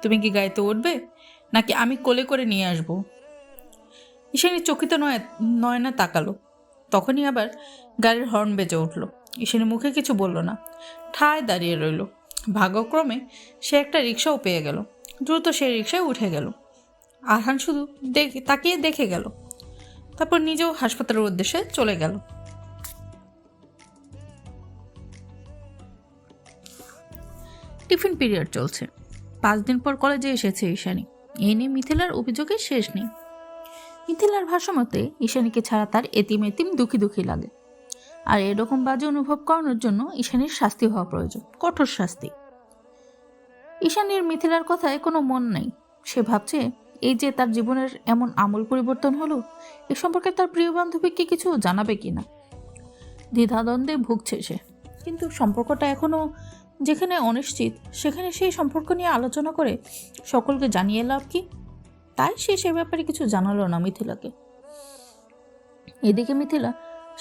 তুমি কি গাড়িতে উঠবে নাকি আমি কোলে করে নিয়ে আসবো? ঈশানী চকিত নয়না তাকালো। তখনই আবার গাড়ির হর্ন বেজে উঠল। ঈশানী মুখে কিছু বলল না, ঠায় দাঁড়িয়ে রইল। ভাগ্যক্রমে সে একটা রিক্সাও পেয়ে গেল। দ্রুত সেই রিক্সায় উঠে গেল। আরহান শুধু তাকিয়ে দেখে গেল, তারপর নিজেও হাসপাতালের উদ্দেশ্যে চলে গেল। টিফিন পিরিয়ড চলছে। 5 দিন পর কলেজে এসেছে ঈশানী। এই নিয়ে মিথিলার অভিযোগের শেষ নেই। মিথিলার ভাষ্যমতে ঈশানীকে ছাড়া তার এতিম দুঃখী দুঃখী লাগে। আর এরকম বাজে অনুভব করানোর জন্য ঈশানীর শাস্তি হওয়া প্রয়োজন, কঠোর শাস্তি। ঈশানীর মিথিলার কথায় কোনো মন নেই। সে ভাবছে, এই যে তার জীবনের এমন আমূল পরিবর্তন হলো, এ সম্পর্কে তার প্রিয় বান্ধবীকে কিছু জানাবে কিনা। দ্বিধাদ্বন্দ্বে ভুগছে সে। কিন্তু সম্পর্কটা এখনও যেখানে অনিশ্চিত, সেখানে সেই সম্পর্ক নিয়ে আলোচনা করে সকলকে জানিয়ে লাভ কি? তাই সে ব্যাপারে কিছু জানালো না মিথিলাকে। এদিকে মিথিলা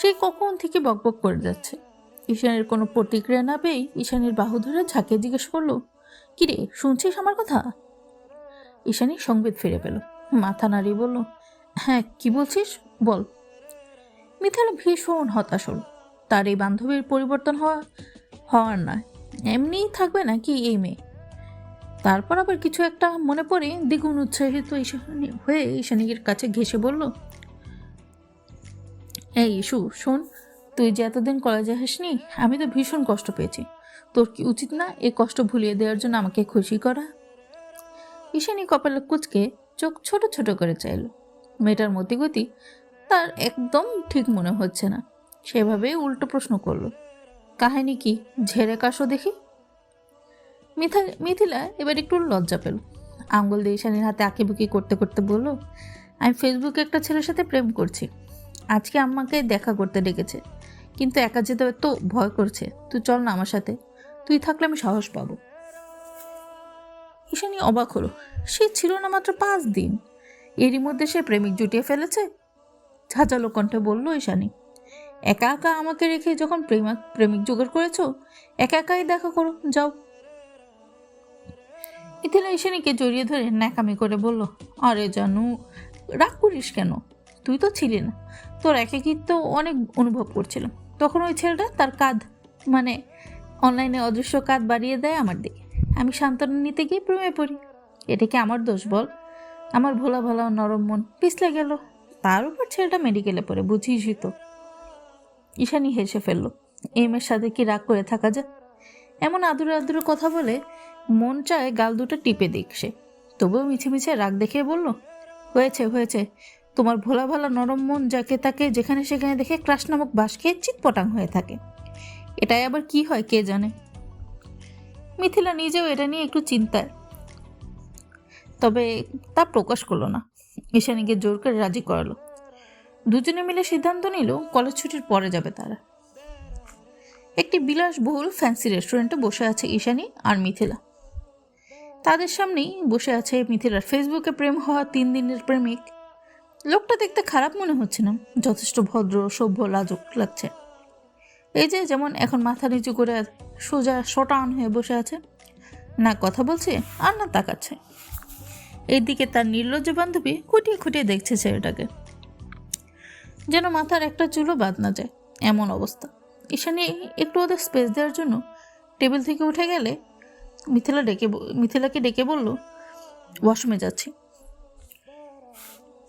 সেই কখন থেকে বকবক করে যাচ্ছে। ঈশানীর কোনো প্রতিক্রিয়া না পেয়েই ঈশানীর বাহু ধরে ঝাঁকিয়ে জিজ্ঞেস করলো, কিরে, শুনছিস আমার কথা? ঈশানী সংবিত ফিরে পেল, মাথা নাড়িয়ে বলল, হ্যাঁ, কি বলছিস বল। মিথিলা ভীষণ হতাশ হল। তার এই বান্ধবীর পরিবর্তন হওয়ার নয়, এমনিই থাকবে নাকি এই মেয়ে? তারপর আবার কিছু একটা মনে পড়ে দ্বিগুণ উৎসাহিত হয়ে ঈশানীর কাছে ঘেঁষে বলল, এই ইস্যু শোন, তুই যে এতদিন কলেজে আসিসনি, আমি তো ভীষণ কষ্ট পেয়েছি। তোর কি উচিত না এই কষ্ট ভুলিয়ে দেওয়ার জন্য আমাকে খুশি করা? ঈশানী কপালে কুচকে চোখ ছোট ছোট করে চাইল। মেয়েটার মতিগতি তার একদম ঠিক মনে হচ্ছে না। সেভাবে উল্টো প্রশ্ন করলো, কাহিনী কি, ঝেড়ে কাশো দেখি। মিথিলা এবার একটু লজ্জা পেল। আঙ্গুল দিয়ে ঈশানীর হাতে আঁকিবুকি করতে করতে বলল, আমি ফেসবুকে একটা ছেলের সাথে প্রেম করছি। আজকে আম্মাকে দেখা করতে ডেকেছে, কিন্তু একা যেতে তো ভয় করছে। তুই চল না আমার সাথে, তুই থাকলে আমি সাহস পাবো। ঈশানী অবাক হলো। সে ছিল না মাত্র 5 দিন, এরই মধ্যে সে প্রেমিক জুটিয়ে ফেলেছে। ঝাঁঝালো কণ্ঠে বলল ঈশানী, একা একা আমাকে রেখে যখন প্রেমিক জোগাড় করেছো, একা একাই দেখা করো, যাও। মিথিলা ঈশানীকে জড়িয়ে ধরে ন্যাকামি করে বলল, আরে জানু, রাগ করিস কেন? তুই তো ছিলি না, তোর একাকিত্ব অনেক অনুভব করছিলাম। তখন ওই ছেলেটা তার কাঁধ, মানে অনলাইনে অদৃশ্য কাঁধ বাড়িয়ে দেয় আমার দিকে। আমি সান্ত্বনা নিতে গিয়ে প্রেমে পড়ি। এটা কি আমার দোষ বল? আমার ভোলা ভালা নরম মন পিছলে গেল। তার উপর ছেলেটা মেডিকেলে পড়ে, বুঝিসই তো। ঈশানী হেসে ফেলল। এই মেয়ের সাথে কি রাগ করে থাকা যায়? এমন আদুরে আদুরে কথা বলে মন চায় গাল দুটো টিপে দিক সে। তবুও মিছে মিছে রাগ দেখে বলল, হয়েছে হয়েছে, তোমার ভোলা ভালা নরম মন যাকে তাকে যেখানে সেখানে দেখে ক্রাশ নামক বাস খেয়ে চিৎপটাং হয়ে থাকে। এটাই আবার কি হয় কে জানে। মিথিলা নিজেও এটা নিয়ে একটু চিন্তায়, তবে তা প্রকাশ করলো না। ঈশানীকে জোর করে রাজি করালো। দুজনে মিলে সিদ্ধান্ত নিল কলেজ ছুটির পরে যাবে তারা। একটি বিলাসবহুল ফ্যান্সি রেস্টুরেন্টে বসে আছে ঈশানী আর মিথিলা। তাদের সামনেই বসে আছে মিথিলার ফেসবুকে প্রেম হওয়া 3 দিনের প্রেমিক। লোকটা দেখতে খারাপ মনে হচ্ছে না, যথেষ্ট ভদ্র, সভ্য, লাজুক লাগছে। এই যে যেমন এখন মাথা নিচু করে সোজা শটান হয়ে বসে আছে, না কথা বলছে আর না তাকাচ্ছে। এইদিকে তার নির্লজ্জ বান্ধবী খুঁটিয়ে খুঁটিয়ে দেখছে ছেলেটাকে, যেন মাথার একটা চুলও বাদ না যায় এমন অবস্থা। ঈশানী একটু ওদের স্পেস দেওয়ার জন্য টেবিল থেকে উঠে গেলে মিথিলাকে ডেকে বলল, ওয়াশরুমে যাচ্ছি।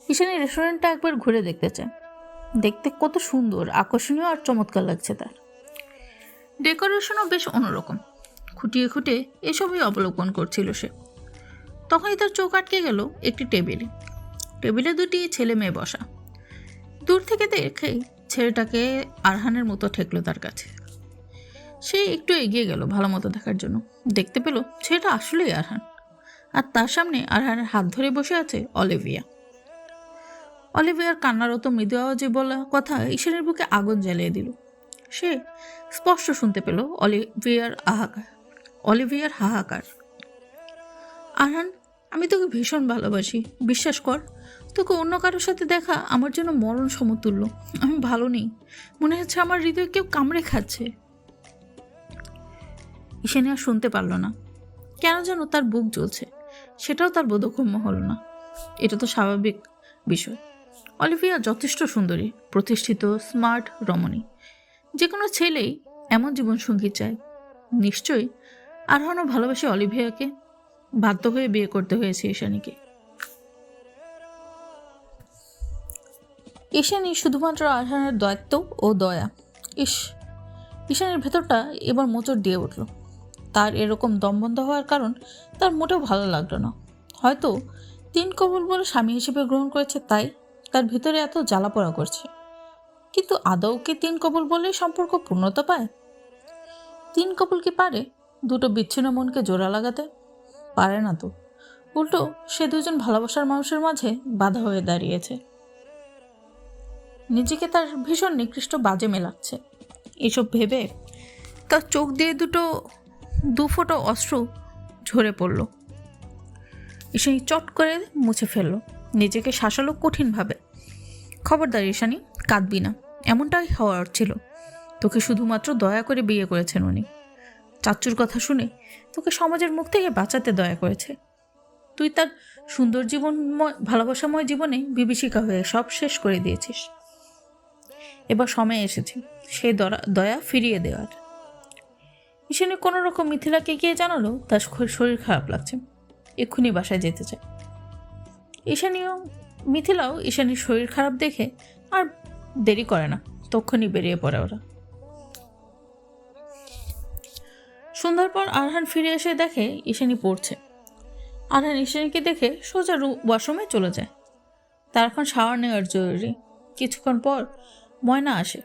ঈশানী রেস্টুরেন্টটা একবার ঘুরে দেখতে চায়। দেখতে কত সুন্দর, আকর্ষণীয় আর চমৎকার লাগছে তার। ডেকোরেশনও বেশ অন্যরকম। খুঁটিয়ে খুঁটিয়ে এসবই অবলোকন করছিল সে। তখনই তার চোখ আটকে গেল একটি টেবিলে 2টি ছেলে মেয়ে বসা। দূর থেকে দেখেই ছেলেটাকে আরহানের মতো ঠেকলো তার কাছে। সে একটু এগিয়ে গেল ভালো মতো দেখার জন্য। দেখতে পেল ছেলেটা আসলেই আরহান, আর তার সামনে আরহানের হাত ধরে বসে আছে অলিভিয়ার কান্নারত মৃদু আওয়াজে বলা কথা ঈশানীর বুকে আগুন জ্বালিয়ে দিল। সে স্পষ্ট শুনতে পেল অলিভিয়ার হাহাকার। আরহান, আমি তোকে ভীষণ ভালোবাসি, বিশ্বাস কর। তোকে অন্য কারোর সাথে দেখা আমার জন্য মরণ সমতুল্য। আমি ভালো নেই, মনে হচ্ছে আমার হৃদয় কেউ কামড়ে খাচ্ছে। ঈশানী আর শুনতে পারল না, কেন যেন তার বুক জ্বলছে, সেটাও তার বোধগম্য হলো না। এটা তো স্বাভাবিক বিষয়। অলিভিয়া যথেষ্ট সুন্দরী, প্রতিষ্ঠিত, স্মার্ট রমণী। যে কোনো ছেলেই এমন জীবনসঙ্গী চায়। নিশ্চয়ই আরহানও ভালোবাসে অলিভিয়াকে। বাধ্য হয়ে বিয়ে করতে হয়েছে ঈশানীকে। ঈশানী শুধুমাত্র আরহানের দায়িত্ব ও দয়া। ঈশানীর ভেতরটা এবার মোচড় দিয়ে উঠল। তার এরকম দমবন্ধ হওয়ার কারণ তার মোটেও ভালো লাগলো না। হয়তো 3 কবুল বলে স্বামী হিসেবে গ্রহণ করেছে, তাই তার ভিতরে এত জ্বালাপোড়া করছে। কিন্তু আদৌ কি 3 কবুল বলেই সম্পর্ক পূর্ণতা পায়? 3 কবুল কি পারে দুটো বিচ্ছিন্ন মনকে জোড়া লাগাতে? পারে না তো। উল্টো সে দুজন ভালোবাসার মানুষের মাঝে বাধা হয়ে দাঁড়িয়েছে। নিজেকে তার ভীষণ নিকৃষ্ট বাজে মেলাচ্ছে। এসব ভেবে তার চোখ দিয়ে দু ফোঁটা অশ্রু ঝরে পড়ল। ঈশানী চট করে মুছে ফেলল, নিজেকে শাসালো কঠিনভাবে। খবরদার ঈশানী, কাঁদবি না। এমনটাই হওয়ার ছিল। তোকে শুধুমাত্র দয়া করে বিয়ে করেছেন উনি। চাচ্চুর কথা শুনে তোকে সমাজের মুখ থেকে বাঁচাতে দয়া করেছে। তুই তার সুন্দর ভালোবাসাময় জীবনে বিভীষিকা হয়ে সব শেষ করে দিয়েছিস। এবার সময় এসেছে সেই দয়া ফিরিয়ে দেওয়ার। ঈশানী কোনো রকম মিথিলাকে গিয়ে জানালো তার শরীর খারাপ লাগছে, এক্ষুনি বাসায় যেতে চায়। মিথিলাও ঈশানীর শরীর খারাপ দেখে আর দেরি করে না, তক্ষুনি বেরিয়ে পড়ে ওরা। সন্ধ্যার পর আরহান ফিরে এসে দেখে ঈশানী পড়ছে। আরহান ঈশানীকে দেখে সোজা ওয়াশরুমে চলে যায়। তার এখন শাওয়ার নেওয়ার জরুরি। কিছুক্ষণ পর ময়না আসে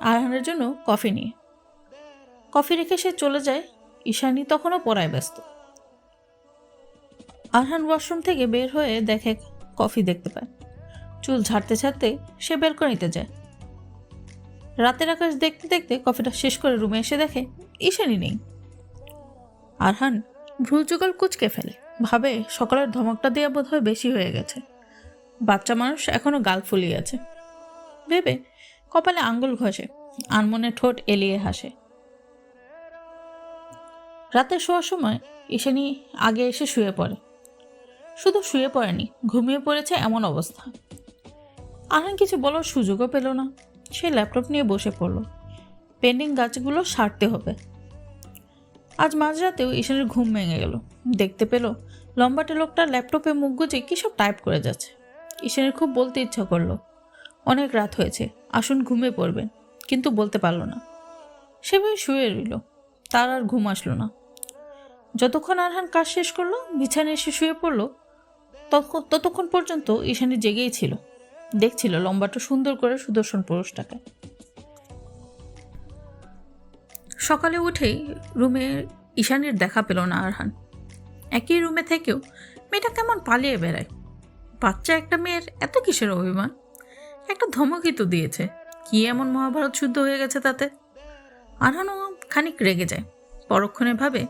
আরহানের জন্য কফি নিয়ে। কফি রেখে সে চলে যায়। ঈশানী তখনও পড়ায় ব্যস্ত। আরহান ওয়াশরুম থেকে বের হয়ে দেখে কফি দেখতে পায়। চুল ঝাড়তে ঝাড়তে সে ব্যালকনিতে যায়। রাতের আকাশ দেখতে দেখতে কফিটা শেষ করে রুমে এসে দেখে ঈশানী নেই। আরহান ভ্রু যুগল কুচকে ফেলে, ভাবে সকালের ধমকটা দেওয়া বোধ হয় বেশি হয়ে গেছে। বাচ্চা মানুষ এখনো গাল ফুলিয়ে আছে ভেবে কপালে আঙ্গুল ঘষে, আনমনে ঠোঁট এলিয়ে হাসে। রাতে শোয়ার সময় ঈশানী আগে এসে শুয়ে পড়ে। শুধু শুয়ে পড়েনি, ঘুমিয়ে পড়েছে এমন অবস্থা। আরহান কিছু বলার সুযোগও পেল না। সে ল্যাপটপ নিয়ে বসে পড়ল। পেন্ডিং গাছগুলো সারতে হবে। আজ মাঝরাতেও ঈশানীর ঘুম ভেঙে গেল। দেখতে পেল লম্বাটে লোকটা ল্যাপটপে মুখ গুজে কী সব টাইপ করে যাচ্ছে। ঈশানীর খুব বলতে ইচ্ছা করলো, অনেক রাত হয়েছে, আসুন ঘুমিয়ে পড়বেন, কিন্তু বলতে পারল না। সেভাবে শুয়ে রইল। তার আর ঘুম আসলো না। যতক্ষণ আরহান কাজ শেষ করলো, বিছানায় এসে শুয়ে পড়ল, ততক্ষণ পর্যন্ত ঈশানী জেগেই ছিল, দেখছিল লম্বাটা সুন্দর করে সুদর্শন পুরুষটাকে। সকালে উঠেই রুমে ঈশানীর দেখা পেল না আরহান। একই রুমে থেকেও মেয়েটা কেমন পালিয়ে বেড়ায়। বাচ্চা একটা মেয়ের এত কিসের অভিমান? একটা ধমকই তো দিয়েছে, কি এমন মহাভারত শুদ্ধ হয়ে গেছে তাতে? আরহানও খানিক রেগে যায়। পরক্ষণে ভাবে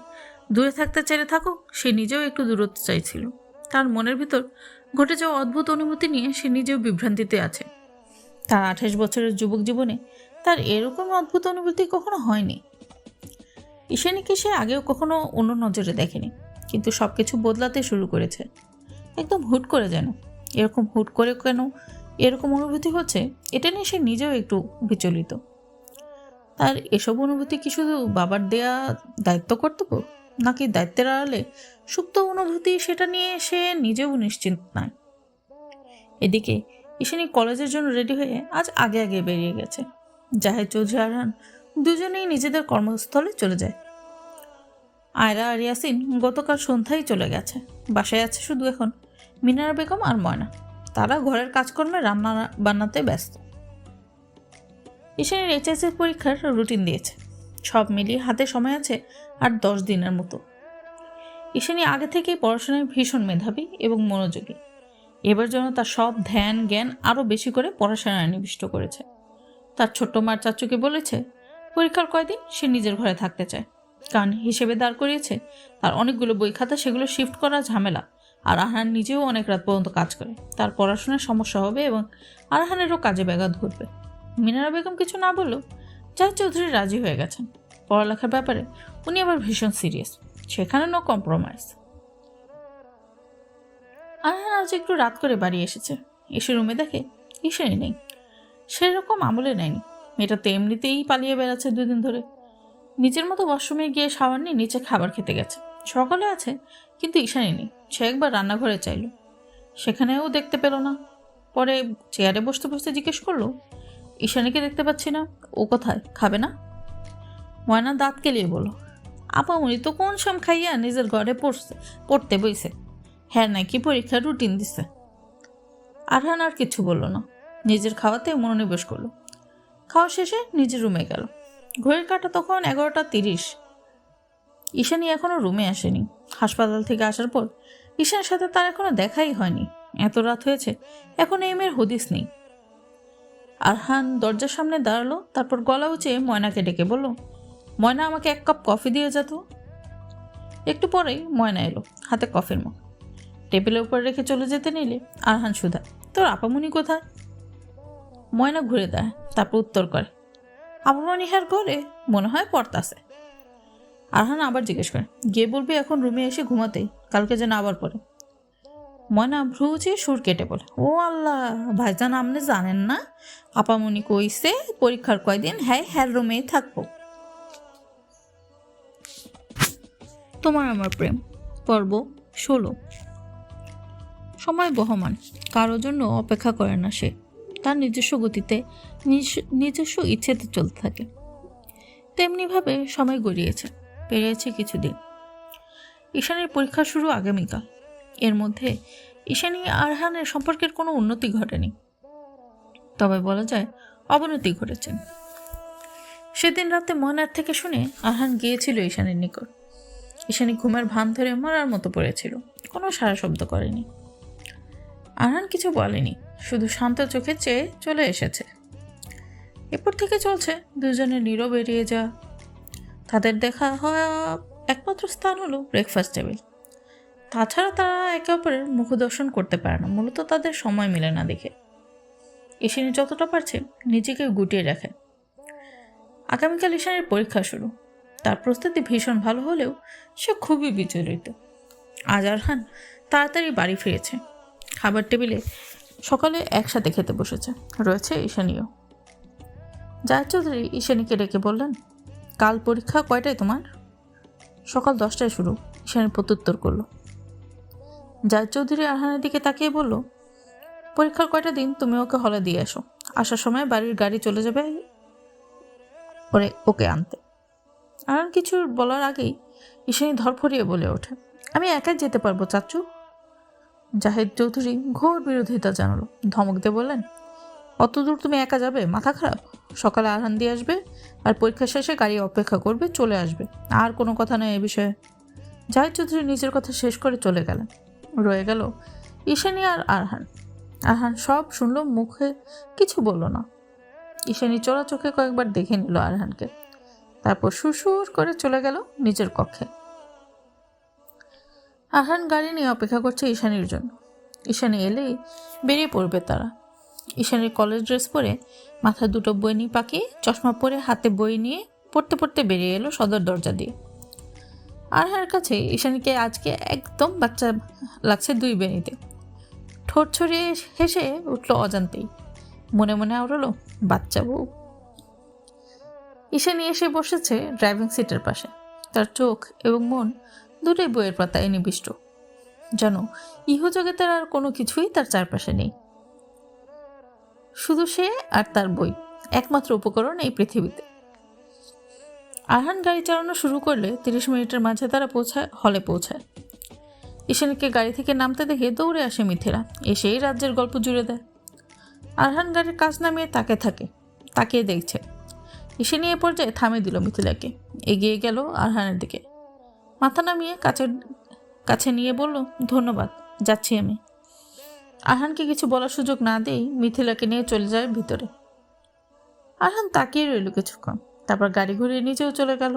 দূরে থাকতে চাইলে থাকুক, সে নিজেও একটু দূরত্ব চাইছিল। তার মনের ভিতর ঘটে যাওয়া অদ্ভুত অনুভূতি নিয়ে সে নিজেও বিভ্রান্তিতে আছে। তার 28 বছরের যুবক জীবনে তার এরকম অদ্ভুত অনুভূতি কখনো হয়নি। ঈশানীকে সে আগেও কখনো অন্য নজরে দেখেনি, কিন্তু সব কিছু বদলাতে শুরু করেছে একদম হুট করে। যেন হুট করে কেন এরকম অনুভূতি হচ্ছে, এটা নিয়ে সে নিজেও একটু বিচলিত। তার এসব অনুভূতি কি শুধু বাবার দেয়া দায়িত্ব কর্তব্য, নাকি দায়িত্বের আড়ালে সুপ্ত অনুভূতি, সেটা নিয়ে সে নিজেও নিশ্চিন্ত নয়। এদিকে ঈশানী কলেজের জন্য রেডি হয়ে আজ আগে আগে বেরিয়ে গেছে। জাহেদ চৌধুরী আরহান দুজনেই নিজেদের কর্মস্থলে চলে যায়। আয়রা আর ইয়াসিন গতকাল সন্ধ্যায় চলে গেছে। বাসায় আছে শুধু এখন মিনারা বেগম আর ময়না। তারা ঘরের কাজকর্মে রান্না বান্নাতে ব্যস্ত। ঈশানীর এইচএসসি পরীক্ষার রুটিন দিয়েছে। সব মিলিয়ে হাতে সময় আছে আর 10 দিনের মতো। ঈশানী আগে থেকেই পড়াশোনায় ভীষণ মেধাবী এবং মনোযোগী। এবার যেন তার সব ধ্যান জ্ঞান আরও বেশি করে পড়াশোনায় নিবিষ্ট করেছে। তার ছোট্ট মার চাচুকে বলেছে পরীক্ষার কয়দিন সে নিজের ঘরে থাকতে চায়, কারণ হিসেবে দাঁড় করিয়েছে তার অনেকগুলো বই খাতা, সেগুলো শিফট করা ঝামেলা আর আরহান নিজেও অনেক রাত পর্যন্ত কাজ করে। তার পড়াশোনার সমস্যা হবে এবং আরহানেরও কাজে ব্যাঘাত ঘটবে। মিনারা বেগম কিছু না বললেও জাহিদ চৌধুরী রাজি হয়ে গেছেন। পড়ালেখার ব্যাপারে উনি আবার ভীষণ সিরিয়াস, সেখানে নো কম্প্রোমাইজ। আরহান আজ একটু রাত করে বাড়ি এসেছে। এসে রুমে দেখে ঈশানী নেই। সেরকম আমলে নেয়নি। মেয়েটা তো এমনিতেই পালিয়ে বেড়াচ্ছে 2 দিন ধরে। নিজের মতো ওয়াশরুমে গিয়ে শাওয়ার নিয়ে নিচে খাবার খেতে গেছে। সকালে আছে, কিন্তু ঈশানী নেই। সে একবার রান্নাঘরে চাইল, সেখানেও দেখতে পেল না। পরে চেয়ারে বসতে বসতে জিজ্ঞেস করলো, ঈশানীকে দেখতে পাচ্ছি না, ও কোথায়, খাবে না? ময়না দাঁত কেলিয়ে বলল, আপা উনি তো কোন সম খাইয়া নিজের ঘরে পড়তে বইছে। হ্যাঁ নাকি পরীক্ষার রুটিন দিছে। আরহান আর কিছু বলল না, নিজের খাওয়াতে মনোনিবেশ করলো। খাওয়া শেষে নিজের রুমে গেল। ঘড়ির কাঁটা তখন 11:30। ঈশানী এখনো রুমে আসেনি। হাসপাতাল থেকে আসার পর ঈশানের সাথে তার এখনো দেখাই হয়নি। এত রাত হয়েছে, এখন এই মেয়ের হদিস নেই। আরহান দরজার সামনে দাঁড়ালো, তারপর গলা উঁচিয়ে ময়নাকে ডেকে বলল, ময়না আমাকে 1 কাপ কফি দিয়ে যেত। একটু পরেই ময়না এলো, হাতে কফির মগ। টেবিলের উপর রেখে চলে যেতে নিলে আরহান সুধা, তোর আপামনি কোথায়? ময়না ঘুরে দেয়, তারপর উত্তর করে, আপামনি হ্যার ঘরে, মনে হয় পড়তাছে। আরহান আবার জিজ্ঞেস করে, গিয়ে বলবি এখন রুমে এসে ঘুমাতেই, কালকে যেন আবার পড়ে। ময়না ভ্রু উঁচিয়ে সুর কেটে বলে, ও আল্লাহ, ভাইজান আপনি জানেন না আপামনি কইছে পরীক্ষার কয়দিন হ্যার রুমেই থাকবো। তোমার আমার প্রেম, পর্ব 16। সময় বহমান, কারোর জন্য অপেক্ষা করে না সে। তার নিজস্ব গতিতে, নিজস্ব ইচ্ছেতে চলতে থাকে। তেমনিভাবে সময় গড়িয়েছে, পেরিয়েছে কিছুদিন। ঈশানীর পরীক্ষা শুরু আগামীকাল। এর মধ্যে ঈশানী আরহানের সম্পর্কের কোনো উন্নতি ঘটেনি, তবে বলা যায় অবনতি ঘটেছে। সেদিন রাতে ময়নার থেকে শুনে আরহান গিয়েছিল ঈশানীর নিকট। ঈশানী ঘুমের ভান ধরে মরার মতো পড়েছিল, কোনো সারা শব্দ করেনি। আরহান কিছু বলেনি, শুধু শান্ত চোখে চেয়ে চলে এসেছে। এরপর থেকে চলছে দুজনের নীরব এড়িয়ে যাওয়া। তাদের দেখা হওয়া একমাত্র স্থান হলো ব্রেকফাস্ট টেবিল। তাছাড়া তারা একে অপরের মুখদর্শন করতে পারে না, মূলত তাদের সময় মিলে না দেখে। ঈশানী যতটা পারছে নিজেকে গুটিয়ে রাখে। আগামীকাল ঈশানীর পরীক্ষা শুরু। তার প্রস্তুতি ভীষণ ভালো হলেও সে খুবই বিচলিত। আজ আরহান তাড়াতাড়ি বাড়ি ফিরেছে। খাবার টেবিলে সকালে একসাথে খেতে বসেছে, রয়েছে ঈশানীও। জাহিদ চৌধুরী ঈশানীকে ডেকে বললেন, কাল পরীক্ষা কয়টায় তোমার? সকাল 10টায় শুরু, ঈশানী প্রত্যুত্তর করল। জাহিদ চৌধুরী আরহানের দিকে তাকিয়ে বলল, পরীক্ষার কয়টা দিন তুমি ওকে হলে দিয়ে আসো, আসার সময় বাড়ির গাড়ি চলে যাবে ওকে আনতে। আরহান কিছু বলার আগেই ঈশানী ধরফরিয়ে বলে ওঠে, আমি একাই যেতে পারবো চাচু। জাহিদ চৌধুরী ঘোর বিরোধিতা জানালো, ধমক দিয়ে বললেন, অত দূর তুমি একা যাবে, মাথা খারাপ? সকালে আরহান দিয়ে আসবে, আর পরীক্ষা শেষে গাড়ি অপেক্ষা করবে, চলে আসবে, আর কোনো কথা নয় এ বিষয়ে। জাহিদ চৌধুরী নিজের কথা শেষ করে চলে গেলেন। রয়ে গেল ঈশানী আর আরহান। আরহান সব শুনলো, মুখে কিছু বলল না। ঈশানী চোরা চোখে কয়েকবার দেখে নিল আরহানকে, তারপর সুর করে চলে গেল নিজের কক্ষে। আরহান গাড়ি নিয়ে অপেক্ষা করছে ঈশানীর জন্য। ঈশানী এলেই বেরিয়ে পড়বে তারা। ঈশানীর কলেজ ড্রেস পরে, মাথায় 2টো বইনি পাকিয়ে, চশমা পরে, হাতে বই নিয়ে পড়তে পড়তে বেরিয়ে এলো সদর দরজা দিয়ে। আরহানের কাছে ঈশানীকে আজকে একদম বাচ্চা লাগছে 2 বেনিতে। ঠোঁট ছড়িয়ে হেসে উঠল অজান্তেই, মনে মনে আওড়ালো, বাচ্চা বউ। ঈশানী এসে বসেছে ড্রাইভিং সিটের পাশে। তার চোখ এবং মন দুটোই বইয়ের পাতায় নিবিষ্ট। যেন ইহজগতের আর কোনো কিছুই তার চারপাশে নেই, শুধু সে আর তার বই, একমাত্র উপকরণ এই পৃথিবীতে। আরহান গাড়ি চালানো শুরু করলে 30 মিনিটের মাঝে তারা হলে পৌঁছায়। ঈশানীকে গাড়ি থেকে নামতে দেখে দৌড়ে আসে মিথিলা, এসেই রাজ্যের গল্প জুড়ে দেয়। আরহান গাড়ির কাজ নামিয়ে তাকিয়ে দেখছে। ঈশানী এ পর্যায়ে থামিয়ে দিল মিথিলাকে, এগিয়ে গেল আরহানের দিকে, মাথা নামিয়ে কাছে নিয়ে বলল, ধন্যবাদ, যাচ্ছি আমি। আরহানকে কিছু বলার সুযোগ না দিয়েই মিথিলাকে নিয়ে চলে যায় ভিতরে। আরহান তাকিয়ে রইল কিছুক্ষণ, তারপর গাড়ি ঘুরিয়ে নিচেও চলে গেল।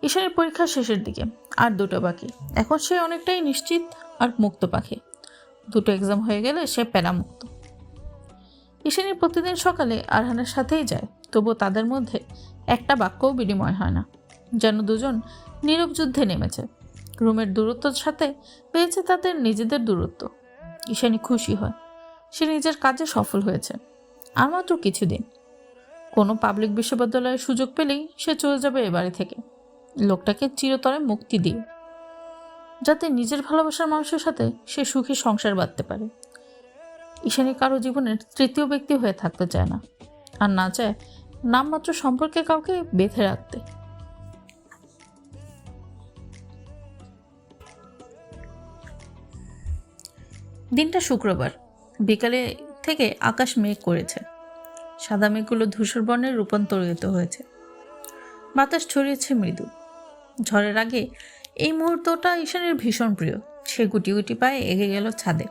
ঈশানীর পরীক্ষা শেষের দিকে, আর দুটো বাকি। এখন সে অনেকটাই নিশ্চিত আর মুক্ত পাখি। দুটো এক্সাম হয়ে গেলে সে প্যারামুক্ত। ঈশানী প্রতিদিন সকালে আরহানের সাথেই যায়, তবু তাদের মধ্যে একটা বাক্যও বিনিময় হয় না, যেন দুজন নীরব যুদ্ধে নেমেছে। রুমের দূরত্বর সাথে পেয়েছে তাদের নিজেদের দূরত্ব। ঈশানী খুশি হয়, সে নিজের কাজে সফল হয়েছে। আর মাত্র কিছুদিন, কোনো পাবলিক বিশ্ববিদ্যালয়ের সুযোগ পেলেই সে চলে যাবে এ বাড়ি থেকে, লোকটাকে চিরতরে মুক্তি দিয়ে, যাতে নিজের ভালোবাসার মানুষের সাথে সে সুখী সংসার বাঁধতে পারে। ঈশানী কারো জীবনের তৃতীয় ব্যক্তি হয়ে থাকতে চায় না, আর না চায় নামমাত্র সম্পর্কে কাউকে বেঁধে রাখতে। দিনটা শুক্রবার, বিকালে থেকে আকাশ মেঘ করেছে। সাদা মেঘগুলো ধূসর বর্ণে রূপান্তরিত হয়েছে। বাতাস ছড়িয়েছে মৃদু। ঝড়ের আগে এই মুহূর্তটা ঈশানীর ভীষণ প্রিয়। সে গুটি গুটি পায়ে এগিয়ে গেল ছাদে।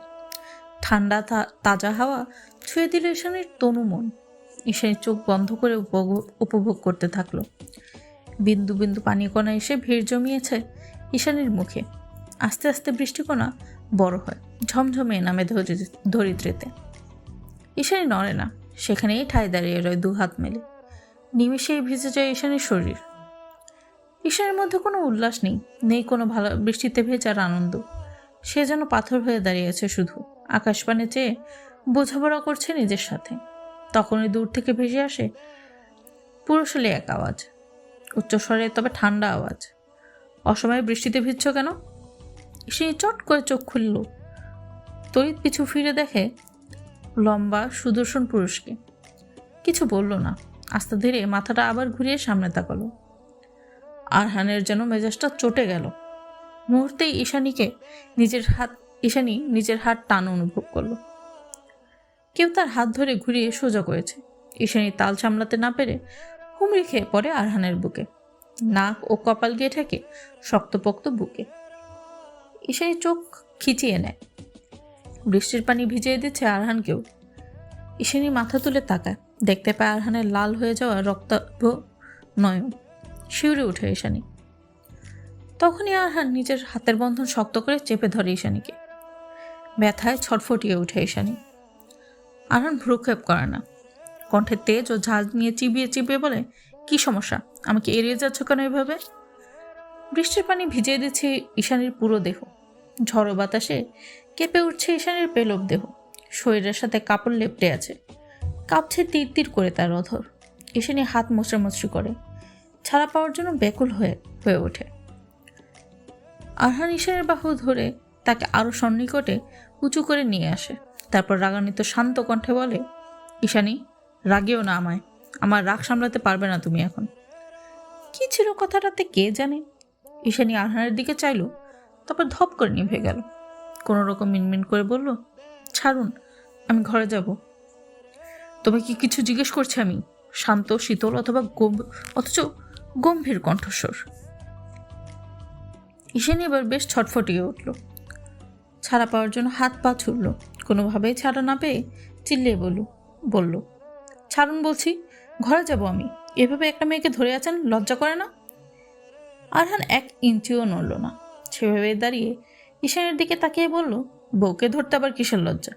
ঠান্ডা তাজা হাওয়া ছুঁয়ে দিল ঈশানীর তনু মন। ঈশানী চোখ বন্ধ করে উপভোগ করতে থাকলো। বিন্দু বিন্দু পানিকণা এসে ভিড় জমিয়েছে ঈশানীর মুখে। আস্তে আস্তে বৃষ্টিকণা বড় হয়, ঝমঝমে নামে ধরিত্রীতে। ঈশানী নড়ে না, সেখানেই ঠায় দাঁড়িয়ে রয় দু হাত মেলে। নিমেষেই ভিজে যায় ঈশানীর শরীর। ঈশানীর মধ্যে কোনো উল্লাস নেই, নেই কোনো ভালো বৃষ্টিতে ভেজার আনন্দ। সে যেন পাথর হয়ে দাঁড়িয়েছে, শুধু আকাশপানে চেয়ে বোঝাপড়া করছে নিজের সাথে। তখনই দূর থেকে ভেসে আসে পুরুষালী এক আওয়াজ, উচ্চস্বরে তবে ঠান্ডা আওয়াজ। অসময়ে বৃষ্টিতে ভিজছ কেন? ঈশানী চট করে চোখ খুলল, তড়িৎ পিছু ফিরে দেখে লম্বা সুদর্শন পুরুষকে। কিছু বলল না, আস্তে ধীরে মাথাটা আবার ঘুরিয়ে সামনে তাকালো। আরহানের যেন মেজাজটা চটে গেল। মুহূর্তেই ঈশানী নিজের হাত টান অনুভব করলো। কেউ তার হাত ধরে ঘুরিয়ে সোজা করেছে। ঈশানী তাল সামলাতে না পেরে হুমড়ি খেয়ে পড়ে আরহানের বুকে, নাক ও কপাল গিয়ে ঠেকে শক্তপোক্ত বুকে। ঈশানী চোখ খিচিয়ে নেয়। বৃষ্টির পানি ভিজিয়ে দিচ্ছে আরহানকেও। ঈশানী মাথা তুলে তাকায়, দেখতে পায় আরহানের লাল হয়ে যাওয়া রক্তাভ নয়ন। শিউরে উঠে ঈশানী। তখনই আরহান নিজের হাতের বন্ধন শক্ত করে চেপে ধরে ঈশানীকে। ব্যথায় ছটফটিয়ে উঠে ঈশানী। আরহান ভ্রুক্ষেপ করে না, কণ্ঠে তেজ ও ঝাঁজ নিয়ে চিবিয়ে চিবিয়ে বলে, কি সমস্যা? আমাকে এড়িয়ে যাচ্ছ কেন এভাবে? বৃষ্টির পানি ভিজিয়ে দিচ্ছে ঈশানীর পুরো দেহ। ঝড়ো বাতাসে কেঁপে উঠছে ঈশানীর পেলব দেহ। শরীরের সাথে কাপড় লেপটে আছে, কাঁপছে তীর তীর করে তার অধর। ঈশানী হাত মোচড়ামুচড়ি করে, ছাড়া পাওয়ার জন্য ব্যাকুল হয়ে ওঠে। আরহান ঈশানীর বাহু ধরে তাকে আরো সন্নিকটে উঁচু করে নিয়ে আসে। তারপর রাগান্বিত শান্ত কণ্ঠে বলে, ঈশানী, রাগিও না আমায়। আমার রাগ সামলাতে পারবে না তুমি এখন। কি ছিল কথাটাতে কে জানে? ঈশানী আরহানের দিকে চাইল, তারপর ধপ করে নিভে গেল। কোনো রকম মিনমিন করে বলল, ছাড়ুন, আমি ঘরে যাব। তবে কি কিছু জিজ্ঞেস করছে আমি? শান্ত, শীতল অথচ গম্ভীর কণ্ঠস্বর। ঈশানী এবার বেশ ছটফটিয়ে উঠল। ছাড়া পাওয়ার জন্য হাত পা ছুড়ল। কোনোভাবেই ছাড়া না পেয়ে চিল্লিয়ে বলল, ছাড়ুন বলছি, ঘরে যাব আমি। এভাবে একটা মেয়েকে ধরে আছেন, লজ্জা করে না? আরহান এক ইঞ্চিও নড়ল না, সেভাবে দাঁড়িয়ে ঈশানীর দিকে তাকিয়ে বলল, বউকে ধরতে আবার কিসের লজ্জা?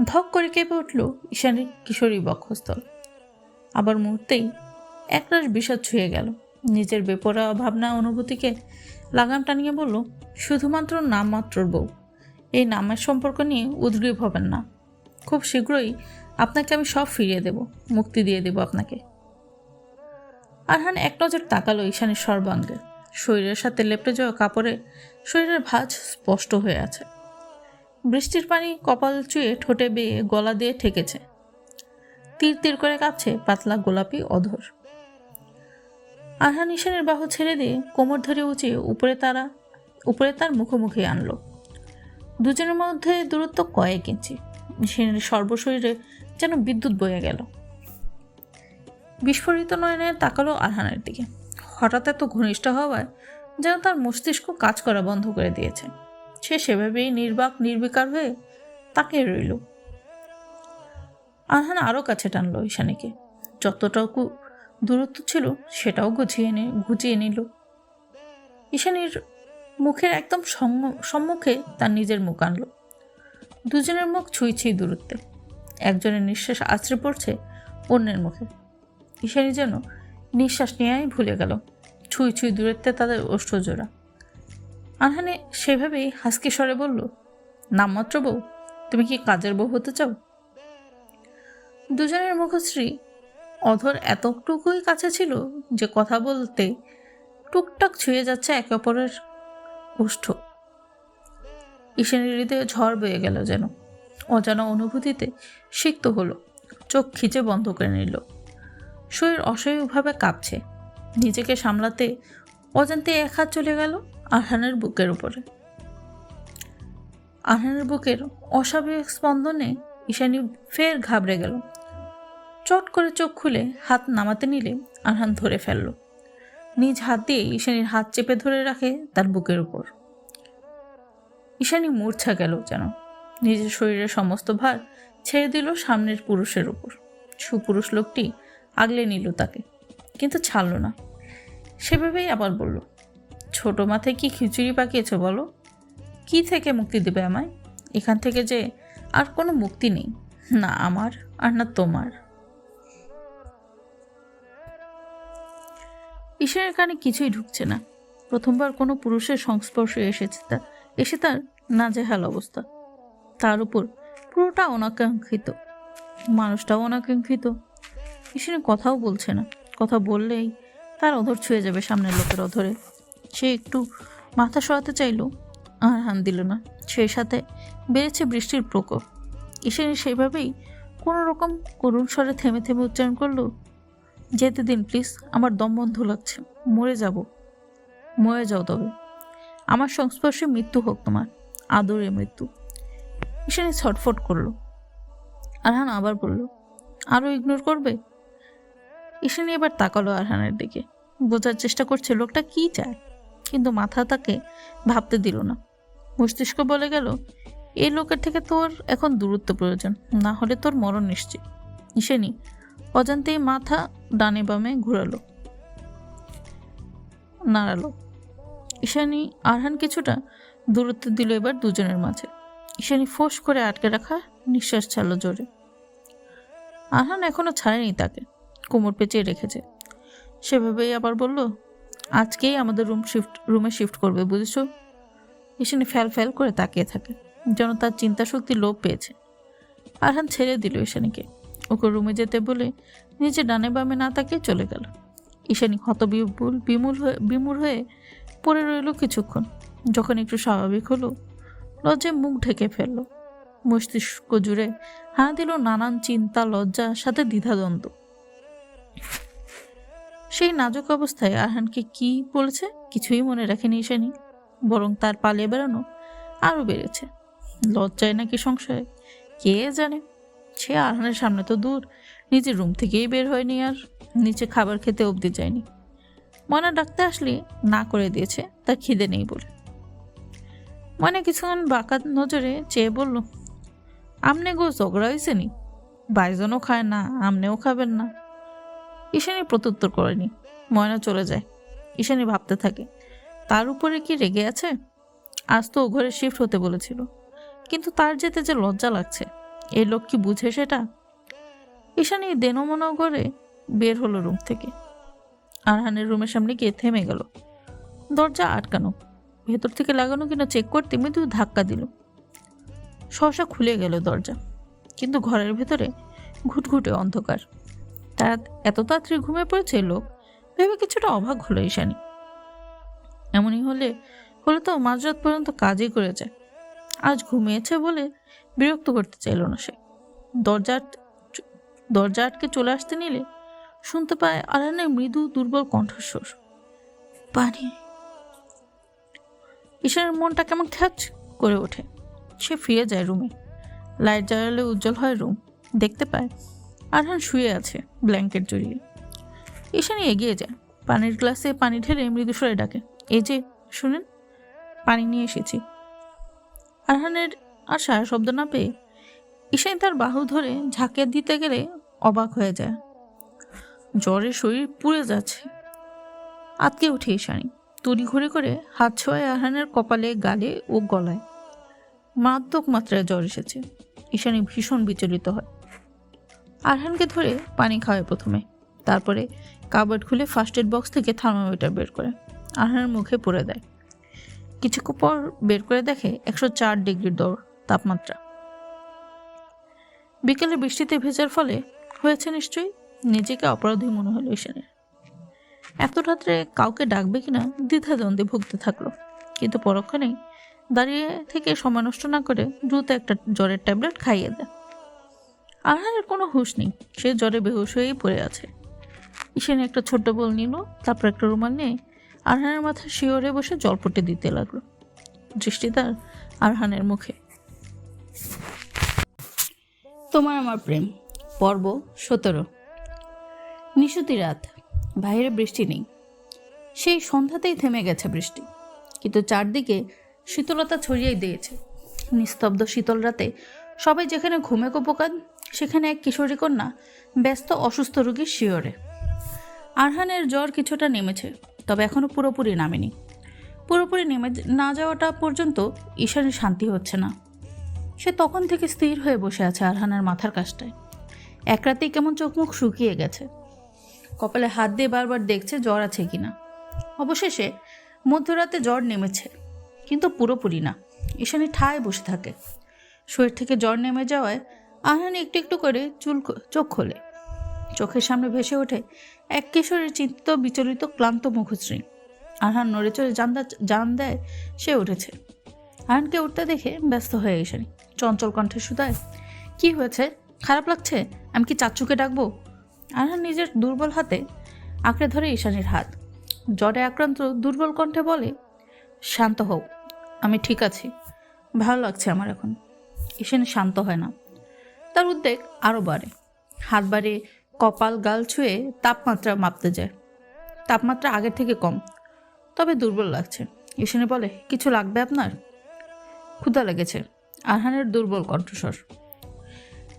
ধক করে কেঁপে উঠল ঈশানীর কিশোরী বক্ষস্থল। আবার মুহূর্তেই একরাশ বিষাদ ছুঁয়ে গেল। নিজের বেপরোয়া ভাবনা অনুভূতিকে লাগাম টানিয়ে বলল, শুধুমাত্র নামমাত্রর বউ, এই নামের সম্পর্ক নিয়ে উদ্গ্রীব হবেন না। খুব শীঘ্রই আপনাকে আমি সব ফিরিয়ে দেব, মুক্তি দিয়ে দেব আপনাকে। আরহান এক নজর তাকালো ঈশানীর সর্বাঙ্গে। শরীরের সাথে লেপটে যাওয়া কাপড়ে শরীরের ভাঁজ স্পষ্ট হয়ে আছে। বৃষ্টির পানি কপাল চুয়ে ঠোঁটে বেয়ে গলা দিয়ে ঠেকেছে। তীর তীর করে কাঁপছে পাতলা গোলাপি অধর। আরহান ঈশানীর বাহু ছেড়ে দিয়ে কোমর ধরে উঁচিয়ে উপরে তার মুখোমুখি আনলো। দুজনের মধ্যে দূরত্ব কয়েক ইঞ্চি। ঈশানীর সর্বশরীরে যেন বিদ্যুৎ বয়ে গেল। বিস্ফোরিত নয়নে তাকালো আরহানের দিকে। হঠাৎ এত ঘনিষ্ঠ হওয়ায় যেন তার মস্তিষ্ক কাজ করা বন্ধ করে দিয়েছে। সে সেভাবেই নির্বাক নির্বিকার হয়ে তাকিয়ে রইল। আরহান আরো কাছে টানলো ঈশানীকে, যতটুকু দূরত্ব ছিল সেটাও ঘুচিয়ে নিল। ঈশানীর মুখের একদম সম্মুখে তার নিজের মুখ আনলো। দুজনের মুখ ছুঁই দূরত্বে। একজনের নিঃশ্বাস আছড়ে পড়ছে অন্যের মুখে। ঈশানী যেন নিঃশ্বাস নেওয়াই ভুলে গেল। ছুঁই দূরত্বে তাদের ওষ্ঠজোড়া। আরহানে সেভাবেই হাসকি স্বরে বলল, নামমাত্র বউ, তুমি কি কাজের বউ হতে চাও? দুজনের মুখশ্রী অধর এতটুকুই কাছে ছিল যে কথা বলতে টুকটাক ছুঁয়ে যাচ্ছে একে অপরের ওষ্ঠ। ঈশানীর হৃদয়ে ঝড় বয়ে গেল যেন। অজানা অনুভূতিতে সিক্ত হলো। চোখ খিচে বন্ধ করে নিল। শরীর অসহ্যভাবে কাঁপছে। নিজেকে সামলাতে অজান্তে এক হাত চলে গেল আরহানের বুকের উপরে। আরহানের বুকের অস্বাভাবিক স্পন্দনে ঈশানী ফের ঘাবড়ে গেল। চট করে চোখ খুলে হাত নামাতে নিলে আরহান ধরে ফেলল। নিজ হাত দিয়ে ঈশানীর হাত চেপে ধরে রাখে তার বুকের উপর। ঈশানী মূর্ছা গেল যেন। নিজের শরীরের সমস্ত ভার ছেড়ে দিল সামনের পুরুষের উপর। সুপুরুষ লোকটি আগলে নিল তাকে, কিন্তু ছাড়ল না। সেভাবেই আবার বলল, ছোট মাথায় কি খিচুড়ি পাকিয়েছ বলো? কি থেকে মুক্তি দেবে আমায়? এখান থেকে যে আর কোনো মুক্তি নেই, না আমার আর না তোমার। ঈশানের কানে কিছুই ঢুকছে না। প্রথমবার কোনো পুরুষের সংস্পর্শে এসে তার নাজেহাল অবস্থা। তার উপর পুরোটা অনাকাঙ্ক্ষিত, মানুষটাও অনাকাঙ্ক্ষিত। ঈশানী কথাও বলছে না। কথা বললেই তার অধর ছুঁয়ে যাবে সামনের লোকের অধরে। সে একটু মাথা সরাতে চাইল, আরহান দিল না। সেই সাথে বেড়েছে বৃষ্টির প্রকোপ। ঈশানী সেইভাবেই কোনো রকম করুণ স্বরে থেমে থেমে উচ্চারণ করল, যেতে দিন প্লিজ, আমার দম বন্ধ লাগছে, মরে যাও তবে। আমার সংস্পর্শে মৃত্যু হোক তোমার, আদরে মৃত্যু। ঈশানী ছটফট করল। আরহান আবার বলল, আরও ইগনোর করবে? ঈশানী এবার তাকালো আরহানের দিকে। বোঝার চেষ্টা করছে লোকটা কি চায়, কিন্তু মাথা তাকে ভাবতে দিল না। মস্তিষ্ক বলে গেল, এই লোকের থেকে তোর এখন দূরত্ব প্রয়োজন, না হলে তোর মরণ নিশ্চিত। ঈশানী অজান্তেই মাথা ডানে বামে নাড়ালো। ঈশানী আরহান কিছুটা দূরত্ব দিল এবার দুজনের মাঝে। ঈশানী ফোঁস করে আটকে রাখা নিঃশ্বাস ছাড়ল জোরে। আরহান এখনো ছাড়েনি তাকে, কোমর পেঁচিয়ে রেখেছে। সেভাবেই আবার বলল, আজকেই আমাদের রুমে শিফট করবে, বুঝেছো? ঈশানী ফ্যাল করে তাকিয়ে থাকে, যেন তার চিন্তা শক্তি লোপ পেয়েছে। আরহান ছেড়ে দিল ঈশানীকে। ওকে রুমে যেতে বলে নিজে ডানে বামে না তাকিয়ে চলে গেল। ঈশানী বিমূঢ় হয়ে পড়ে রইল কিছুক্ষণ। যখন একটু স্বাভাবিক হলো, লজ্জায় মুখ ঢেকে ফেলল। মস্তিষ্ক জুড়ে হানা দিল নানান চিন্তা, লজ্জা, সাথে দ্বিধাদ্বন্দ্ব। সেই নাজুক অবস্থায় আরহানকে কি বলেছে কিছুই মনে রাখেনি ঈশানী, বরং তার পালিয়ে বেড়ানো আরও বেড়েছে। লজ্জায় নাকি সংশয়ে কে জানে। সে আরহানের সামনে তো দূর, নিজের রুম থেকেই বের হয়নি, আর নিচে খাবার খেতে অবধি যায়নি। ময়না ডাকতে আসলে না করে দিয়েছে তার খিদে নেই বলে। ময়না কিছুক্ষণ বাঁকা নজরে চেয়ে বলল, আমনে গো ঝগড়া হয়েছে নি? বাইজনও খায় না, আমনেও খাবেন না। ঈশানী প্রত্যুত্তর করেনি। ময়না চলে যায়। ঈশানী ভাবতে থাকে, তার উপরে কি রেগে আছে? আজ তো ও ঘরে শিফট হতে বলেছিল, কিন্তু তার যেতে যে লজ্জা লাগছে। এই লোক কি বুঝে সেটা? ঈশানী দেনমনো করে বের হলো রুম থেকে। আরহানের রুমের সামনে গিয়ে থেমে গেল। দরজা আটকানো, ভেতর থেকে লাগানো কিনা চেক করতে মৃদু ধাক্কা দিল। সহসা খুলে গেল দরজা, কিন্তু ঘরের ভেতরে ঘুটঘুটে অন্ধকার। তারা এত তাড়াতাড়ি ঘুমিয়ে পড়েছে লোক ভেবে কিছুটা অবাক হলো ঈশানী। এমনই হলে তো মাঝরাত পর্যন্ত কাজই করে যায়। আজ ঘুমিয়েছে বলে বিরক্ত করতে চাইল না সে। দরজা আটকে চলে আসতে নিলে শুনতে পায় আরহানের মৃদু দুর্বল কণ্ঠস্বর, পানি। ঈশানের মনটা কেমন খ্যাচ করে ওঠে। সে ফিরে যায় রুমে। লাইট জ্বালালে উজ্জ্বল হয় রুম। দেখতে পায় আরহান শুয়ে আছে ব্ল্যাঙ্কেট জড়িয়ে। ঈশানী এগিয়ে যায়, পানির গ্লাসে পানি ঢেলে মৃদু স্বরে ডাকে, এই যে শুনেন, পানি নিয়ে এসেছি। আরহানের আর সারা শব্দ না পেয়ে ঈশানী তার বাহু ধরে ঝাঁকে দিতে গেলে অবাক হয়ে যায়। জ্বরে শরীর পুড়ে যাচ্ছে। আতকে উঠে ঈশানী তড়িঘড়ি করে হাত ছোঁয়ায় আরহানের কপালে, গালে ও গলায়। মারাত্মক মাত্রায় জ্বর এসেছে। ঈশানী ভীষণ বিচলিত হয়। আরহানকে ধরে পানি খাওয়ায় প্রথমে, তারপরে কাবার্ড খুলে ফার্স্ট এড বক্স থেকে থার্মোমিটার বের করে আরহানের মুখে পুরে দেয়। কিছুক্ষণ পর বের করে দেখে 104 ডিগ্রি তাপমাত্রা। বিকেলে বৃষ্টিতে ভেজার ফলে হয়েছে নিশ্চয়ই। নিজেকে অপরাধী মনে হলো ঈশানের। এত রাত্রে কাউকে ডাকবে কিনা দ্বিধাদ্বন্দ্বে ভুগতে থাকলো, কিন্তু পরক্ষণেই দাঁড়িয়ে থেকে সময় নষ্ট না করে দ্রুত একটা জ্বরের ট্যাবলেট খাইয়ে দেয়। আরহানের কোনো হুঁশ নেই, সে জ্বরে বেহুশ হয়েই পড়ে আছে। ঈশানী একটা ছোট্ট বল নিল, তারপর একটা রুমাল নিয়ে আরহানের মাথায় শিওরে বসে জলপট্টি দিতে লাগলো। দৃষ্টি তার আরহানের মুখে। তোমার আমার প্রেম, পর্ব 17। নিশুতি রাত, বাইরে বৃষ্টি নেই। সেই সন্ধ্যাতেই থেমে গেছে বৃষ্টি, কিন্তু চারদিকে শীতলতা ছড়িয়ে দিয়েছে। নিস্তব্ধ শীতল রাতে সবাই যেখানে ঘুমে কোপকান, সেখানে এক কিশোরী কন্যা ব্যস্ত অসুস্থ রোগীর শিয়রে। আরহানের জ্বর কিছুটা নেমেছে, তবে এখনো পুরোপুরি নামেনি। পুরোপুরি নেমে না যাওয়াটা পর্যন্ত ঈশানীর শান্তি হচ্ছে না। সে তখন থেকে স্থির হয়ে বসে আছে আরহানের মাথার কাছটায়। এক রাতেই কেমন চোখ মুখ শুকিয়ে গেছে। কপালে হাত দিয়ে বারবার দেখছে জ্বর আছে কিনা। অবশেষে মধ্যরাতে জ্বর নেমেছে, কিন্তু পুরোপুরি না। ঈশানী ঠায় বসে থাকে। শরীর থেকে জ্বর নেমে যাওয়ায় আরহান একটু একটু করে চোখ খোলে। চোখের সামনে ভেসে ওঠে এক কিশোরের চিন্তিত, বিচলিত, ক্লান্ত মুখশ্রী। আরহান নড়ে চড়ে জান দেয় সে উঠেছে। আরহানকে উঠতে দেখে ব্যস্ত হয়ে ঈশানী চঞ্চল কণ্ঠে শুধায়, কি হয়েছে? খারাপ লাগছে? আমি কি চাচ্চুকে ডাকবো? আরহান নিজের দুর্বল হাতে আঁকড়ে ধরে ঈশানীর হাত। জ্বরে আক্রান্ত দুর্বল কণ্ঠে বলে, শান্ত হও, আমি ঠিক আছি, ভালো লাগছে আমার এখন। ঈশানী শান্ত হয় না। তার উদ্বেগ আরও বাড়ে। হাত বাড়িয়ে কপাল, গাল ছুঁয়ে তাপমাত্রা মাপতে যায়। তাপমাত্রা আগের থেকে কম, তবে দুর্বল লাগছে। ঈশানী বলে, কিছু লাগবে আপনার? ক্ষুধা লেগেছে। আরহানের দুর্বল কণ্ঠস্বর।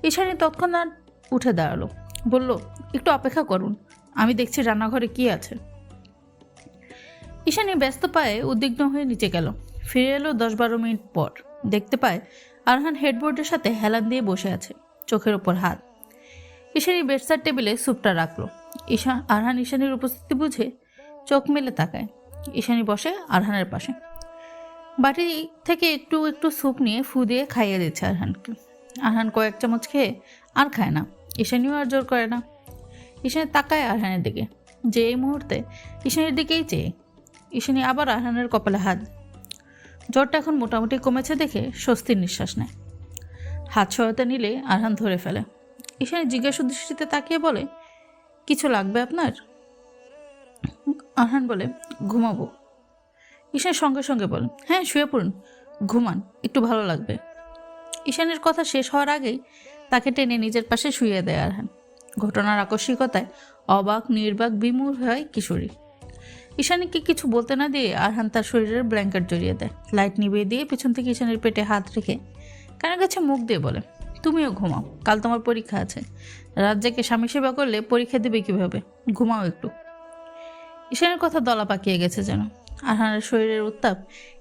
ঈশানী তৎক্ষণাৎ উঠে দাঁড়ালো, বলল, একটু অপেক্ষা করুন, আমি দেখছি রান্নাঘরে কি আছে। ঈশানী ব্যস্ত পায়ে উদ্বিগ্ন হয়ে নিচে গেল। ফিরে এলো 10-12 মিনিট পর। দেখতে পায় আরহান হেডবোর্ডের সাথে হেলান দিয়ে বসে আছে, চোখের ওপর হাত। ঈশানী বেডসাইড টেবিলে স্যুপটা রাখলো। আরহান ঈশানীর উপস্থিতি বুঝে চোখ মেলে তাকায়। ঈশানী বসে আরহানের পাশে। বাটি থেকে একটু একটু স্যুপ নিয়ে ফু দিয়ে খাইয়ে দিচ্ছে আরহানকে। আরহান কয়েক চামচ খেয়ে আর খায় না। ঈশানীও আর জোর করে না। ঈশানী তাকায় আরহানের দিকে, যে এই মুহূর্তে ঈশানীর দিকেই চেয়ে। ঈশানী আবার আরহানের কপালে হাত। জ্বরটা এখন মোটামুটি কমেছে দেখে স্বস্তির নিঃশ্বাস নেয়। হাত সহায়তা নিলে আরহান ধরে ফেলে। ঈশানী জিজ্ঞাসা দৃষ্টিতে তাকিয়ে বলে, কিছু লাগবে আপনার? আরহান বলে, ঘুমাবো। ঈশানী সঙ্গে সঙ্গে বলে, হ্যাঁ শুয়ে পড়ুন, ঘুমান, একটু ভালো লাগবে। ঈশানীর কথা শেষ হওয়ার আগেই তাকে টেনে নিজের পাশে শুইয়ে দেয় আরহান। ঘটনার আকস্মিকতায় অবাক, নির্বাক, বিমূঢ় হয় কিশোরী। ঈশানীকে কিছু বলতে না দিয়ে আরহান তার শরীরের ব্ল্যাঙ্কেট জড়িয়ে দেয়। লাইট নিভিয়ে দিয়ে পিছন থেকে ঈশানীর পেটে হাত রেখে কানের কাছে মুখ দিয়ে বলে, তুমিও ঘুমাও, কাল তোমার পরীক্ষা আছে। রাত জেগে স্বামী সেবা করলে পরীক্ষা দেবে কীভাবে? ঘুমাও একটু। ঈশানীর কথা দলা পাকিয়ে গেছে যেন। আরহানের শরীরের উত্তাপ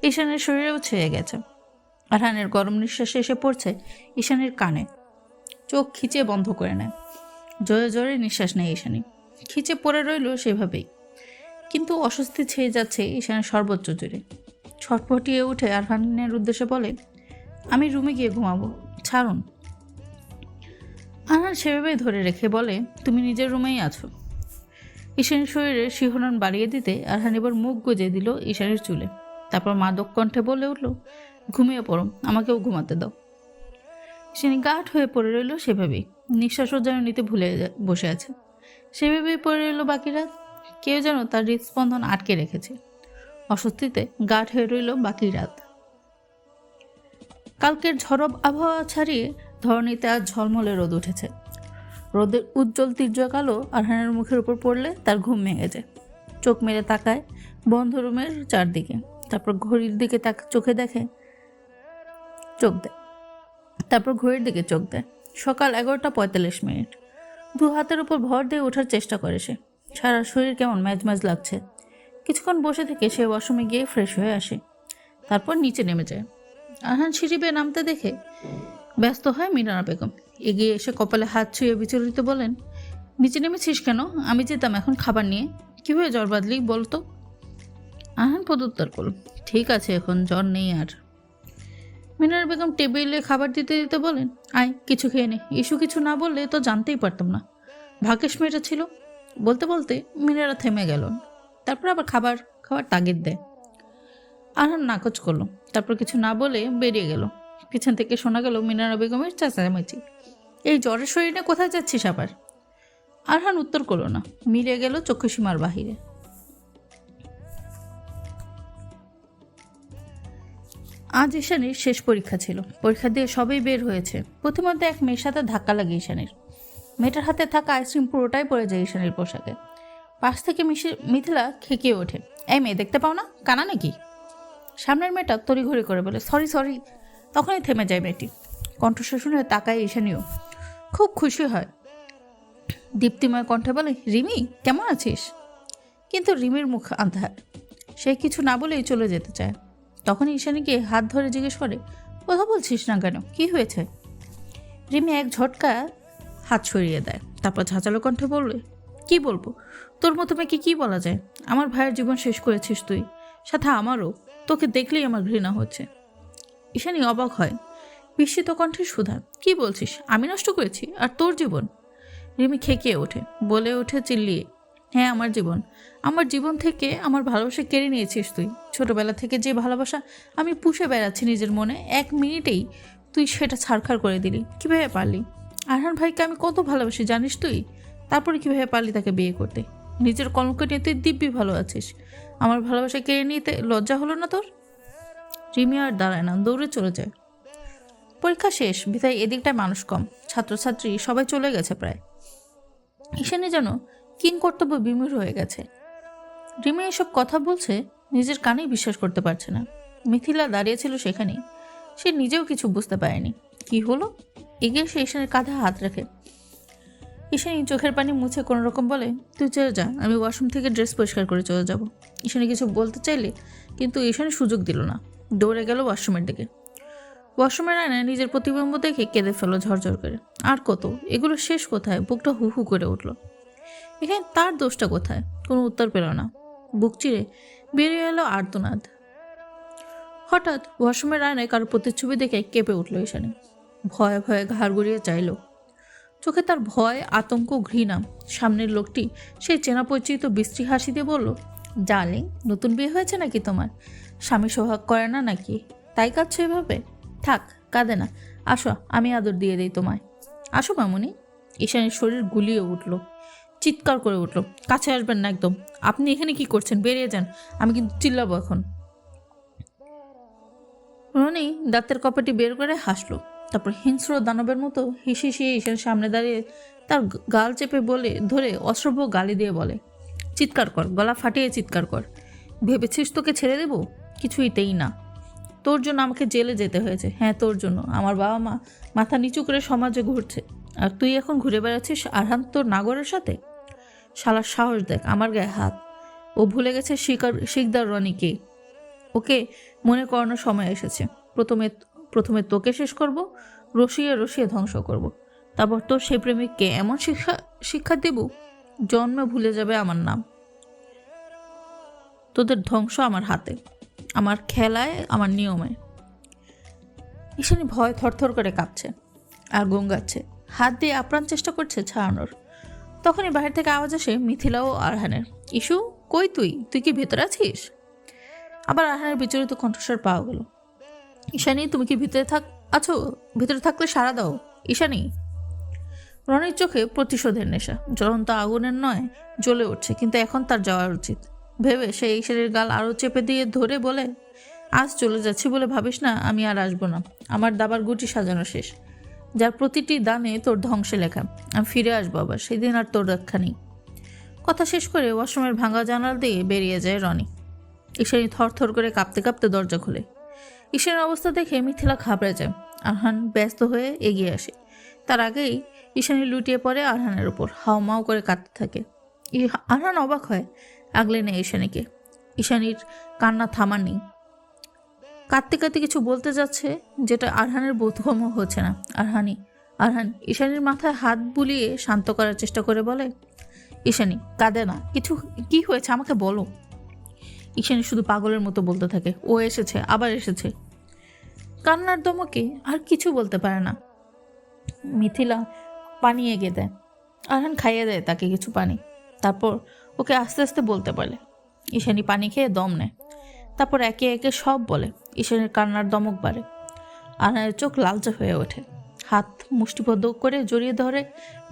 ঈশানীর শরীরেও ছেয়ে গেছে। আরহানের গরম নিঃশ্বাস এসে পড়ছে ঈশানীর কানে। চোখ খিচে বন্ধ করে নেয়। জোরে জোরে নিঃশ্বাস নেয় ঈশানী। খিচে পড়ে রইল সেভাবেই, কিন্তু অস্বস্তি ছেয়ে যাচ্ছে ঈশানীর সর্বোচ্চ জোরে। ছটফটিয়ে উঠে আরহানের উদ্দেশ্যে বলে, আমি রুমে গিয়ে ঘুমাবো, ছাড়ুন। আরহান সেভাবেই ধরে রেখে বলে, তুমি নিজের রুমেই আছো। ঈশানীর শরীরে শিহরণ বাড়িয়ে দিতে আরহান এবার মুখ গুজে দিল ঈশানীর চুলে। তারপর মাদক কণ্ঠে বলে উঠল, ঘুমিয়ে পড়ো, আমাকেও ঘুমাতে দাও। ঈশানী গাঢ় হয়ে পড়ে রইল সেভাবেই। নিঃশ্বাসও যেন নিতে ভুলে বসে আছে। সেভাবেই পড়ে রইল বাকি রাত। কেউ যেন তার হৃদস্পন্দন আটকে রেখেছে। অস্বস্তিতে গাঢ় হয়ে রইল বাকি রাত। কালকের ঝড়ব আবহাওয়া ছাড়িয়ে ধরণীতে আজ ঝলমলে রোদ উঠেছে। রোদের উজ্জ্বল তীর্যক আলো আরহানের মুখের উপর পড়লে তার ঘুম ভেঙে যায়। চোখ মেরে তাকায় বন্ধ রুমের চারদিকে, তারপর ঘড়ির দিকে চোখ দেয়। তারপর ঘড়ির দিকে চোখ দেয়। সকাল 11টা 45 মিনিট। দু হাতের উপর ভর দিয়ে ওঠার চেষ্টা করে সে। সারা শরীর কেমন ম্যাজ ম্যাজ লাগছে। কিছুক্ষণ বসে থেকে সে ওয়াশরুমে গিয়ে ফ্রেশ হয়ে আসে, তারপর নিচে নেমে যায়। আরহান সিঁড়ি বেয়ে নামতে দেখে ব্যস্ত হয় মিনারা বেগম। এগিয়ে এসে কপালে হাত ছুঁয়ে বিচলিত বলেন, নিচে নেমেছিস কেন? আমি যেতাম এখন খাবার নিয়ে। কীভাবে জ্বর বাঁধলি বলতো? আরহান প্রত্যুত্তর করল, ঠিক আছে এখন জ্বর নেই আর। মিনারা বেগম টেবিলে খাবার দিতে দিতে বলেন, আয় কিছু খেয়ে নে। ইস্যু কিছু না বললে তো জানতেই পারতাম না ভাগ্যেশ মেয়েটা ছিল। বলতে বলতে মিনারা থেমে গেল, তারপর আবার খাবার খাওয়ার তাগিদ দেয়। আরহান নাকচ করলো, তারপর কিছু না বলে বেরিয়ে গেল। পিছন থেকে শোনা গেল মিনারা বেগমের চেঁচামেচি, এই জ্বরের শরীরে কোথায় যাচ্ছিস আবার? আরহান উত্তর করলো না, মিলিয়ে গেল চক্ষুসীমার বাহিরে। আজ ঈশানীর শেষ পরীক্ষা ছিল। পরীক্ষা দিয়ে সবাই বের হয়েছে। প্রথমত এক মেয়ের সাথে ধাক্কা লাগে ঈশানীর। মেয়েটার হাতে থাকা আইসক্রিম পুরোটাই পড়ে যায় ঈশানীর পোশাকে। পাশ থেকে মিথিলা খেকিয়ে ওঠে, এই মেয়ে দেখতে পাও না, কানা নাকি? সামনের মেয়েটা তড়িঘড়ি করে বলে, সরি সরি। তখনই থেমে যায় মেয়েটি। কণ্ঠস্বর শুনে তাকায় ঈশানীও, খুব খুশি হয়। দীপ্তিময় কণ্ঠে বলে, রিমি কেমন আছিস? কিন্তু রিমির মুখ আন্ধার, সে কিছু না বলেই চলে যেতে চায়। তখন ঈশানীকে হাত ধরে জিজ্ঞেস করে, কথা বলছিস না কেন, কি হয়েছে? রিমি এক ঝটকা হাত সরিয়ে দেয়, তারপর ঝাঁচালো কণ্ঠে বললে, কি বলবো, তোর মতো মেয়েকে কি বলা যায়? আমার ভাইয়ের জীবন শেষ করেছিস তুই, সাথে আমারও। তোকে দেখলেই আমার ঘৃণা হচ্ছে। ঈশানী অবাক হয়, বিস্মিত কণ্ঠে সুধা, কি বলছিস? আমি নষ্ট করেছি আর তোর জীবন? রিমি খেকিয়ে ওঠে, বলে ওঠে চিল্লিয়ে, হ্যাঁ আমার জীবন। আমার জীবন থেকে আমার ভালোবাসা কেড়ে নিয়েছিস তুই। ছোটবেলা থেকে যে ভালোবাসা আমি পুষে বেড়াচ্ছি নিজের মনে, এক মিনিটেই তুই সেটা ছারখার করে দিলি। কীভাবে পারলি? আরহান ভাইকে আমি কত ভালোবাসি জানিস তুই? তারপরে কীভাবে পারলি তাকে বিয়ে করতে? নিজের কলঙ্ক নিয়ে তুই দিব্যি ভালো আছিস, আমার ভালোবাসা কেড়ে নিতে লজ্জা হলো না তোর? রিমি আর দাঁড়ায় না, দৌড়ে চলে যায়। পরীক্ষা শেষ, বিধায় এদিকটায় মানুষ কম, ছাত্রছাত্রী সবাই চলে গেছে প্রায়। ঈশানী যেন কিং কর্তব্য বিমূঢ় হয়ে গেছে। রিমি এসব কথা বলছে, নিজের কানেই বিশ্বাস করতে পারছে না। মিথিলা দাঁড়িয়েছিল সেখানেই, সে নিজেও কিছু বুঝতে পারেনি কি হলো। এগিয়ে সে ঈশানীর কাঁধে হাত রাখে। ঈশানী চোখের পানি মুছে কোনো রকম বলে, তুই চলে যা, আমি ওয়াশরুম থেকে ড্রেস পরিষ্কার করে চলে যাব। ঈশানী কিছু বলতে চাইলে কিন্তু ঈশানী সুযোগ দিল না, দৌড়ে গেল ওয়াশরুমের দিকে। ওয়াশরুমের আয়নায় নিজের প্রতিবিম্ব দেখে কেঁদে ফেলো ঝরঝর করে। আর কত, এগুলো শেষ কোথায়? বুকটা হু হু করে উঠল। এখানে তার দোষটা কোথায়? কোনো উত্তর পেল না। বুক চিরে বেরিয়ে এলো আর্তনাদ। হঠাৎ ওয়াশরুমের আয়নায় কারো প্রতিচ্ছবি দেখে কেঁপে উঠল ঈশানী। ভয়ে ভয়ে ঘাড় গড়িয়ে চাইল। চোখে তার ভয়, আতঙ্ক, ঘৃণা। সামনের লোকটি সেই চেনা পরিচিত বিশ্রী হাসি দিয়ে বলল, ডার্লিং, নতুন বিয়ে হয়েছে নাকি তোমার? স্বামী সোহাগ করে না নাকি, তাই কাঁদছো এভাবে? থাক, কাঁদে না, আসো আমি আদর দিয়ে দিই তোমায়। আসো মামুনি। ঈশানীর শরীর গুলিয়ে উঠল, চিৎকার করে উঠল, কাছে আসবেন না একদম। আপনি এখানে কি করছেন? বেরিয়ে যান, আমি কিন্তু চিল্লাবো এখন। রনি দাঁতের কপাটি বের করে হাসলো, তারপর হিংস্র দানবের মতো হিসিয়ে ঈশানের সামনে দাঁড়িয়ে তার গাল চেপে ধরে অশ্রব্য গালি দিয়ে বলে, চিৎকার কর, গলা ফাটিয়ে চিৎকার কর। ভেবেছিস তোকে ছেড়ে দেব? কিছুইতেই না। তোর জন্য আমাকে জেলে যেতে হয়েছে। হ্যাঁ, তোর জন্য। আমার বাবা মা মাথা নিচু করে সমাজে ঘুরছে, আর তুই এখন ঘুরে বেড়াচ্ছিস আরহান তোর নাগরের সাথে। শালার সাহস দেখ, আমার গায়ে হাত। ও ভুলে গেছে শিকদার রনিকে। ওকে মনে করানোর সময় এসেছে। প্রথমে তোকে শেষ করব, রসিয়ে রসিয়ে ধ্বংস করব। তারপর তোর সেই প্রেমিককে এমন শিক্ষা দেব, জন্মে ভুলে যাবে আমার নাম। তোদের ধ্বংস আমার হাতে, আমার খেলায়, আমার নিয়মে। ঈশানী ভয় থরথর করে কাঁপছে আর গঙ্গাচ্ছে, হাত দিয়ে আপ্রাণ চেষ্টা করছে ছাড়ানোর। তখনই বাহির থেকে আওয়াজ আসে মিথিলা ও আরহানের। ইস্যু, কই তুই? তুই কি ভেতরে আছিস? আবার আরহানের বিচলিত কণ্ঠস্বর পাওয়া গেল। ঈশানী, তুমি কি আছো? ভিতরে থাকলে সাড়া দাও ঈশানী। রনির চোখে প্রতিশোধের নেশা, জ্বলন্ত আগুনের নয় জ্বলে উঠছে, কিন্তু এখন তার যাওয়া উচিত ভেবে সে ঈশানীর গাল আরও চেপে দিয়ে ধরে বলে, আজ চলে যাচ্ছি বলে ভাবিস না আমি আর আসবো না। আমার দাবার গুটি সাজানো শেষ, যার প্রতিটি দানে তোর ধ্বংসে লেখা। আমি ফিরে আসবো আবার, সেদিন আর তোর রক্ষা নেই। কথা শেষ করে ওয়াশরুমের ভাঙা জানালা দিয়ে বেরিয়ে যায় রনি। ঈশানী থরথর করে কাঁপতে কাঁপতে দরজা খুলে। ঈশানীর অবস্থা দেখে মিথিলা ঘাবড়ে যায়। আরহান ব্যস্ত হয়ে এগিয়ে আসে, তার আগেই ঈশানী লুটিয়ে পড়ে আরহানের ওপর, হাওমাও করে কাঁদতে থাকে। আরহান অবাক হয়, আগলে নেয় ঈশানীকে। ঈশানীর কান্না থামার নেই। কাঁদতে কাঁদতে কিছু বলতে যাচ্ছে, যেটা আরহানের বোধগম্য হচ্ছে না। আরহান ঈশানীর মাথায় হাত বুলিয়ে শান্ত করার চেষ্টা করে বলে, ঈশানী কাঁদে না, কিছু কি হয়েছে আমাকে বলো। ঈশানী শুধু পাগলের মতো বলতে থাকে, ও এসেছে, আবার এসেছে। কান্নার দমকে আর কিছু বলতে পারে না। মিথিলা পানি এগিয়ে দেয়, আরহান খাইয়ে দেয় তাকে কিছু পানি। তারপর ওকে আস্তে আস্তে বলতে বলে। ঈশানী পানি খেয়ে দম নেয়। তারপর একে একে সব বলে। ঈশানীর কান্নার দমক বাড়ে। আরহানের চোখ লালচে হয়ে ওঠে। হাত মুষ্টিবদ্ধ করে জড়িয়ে ধরে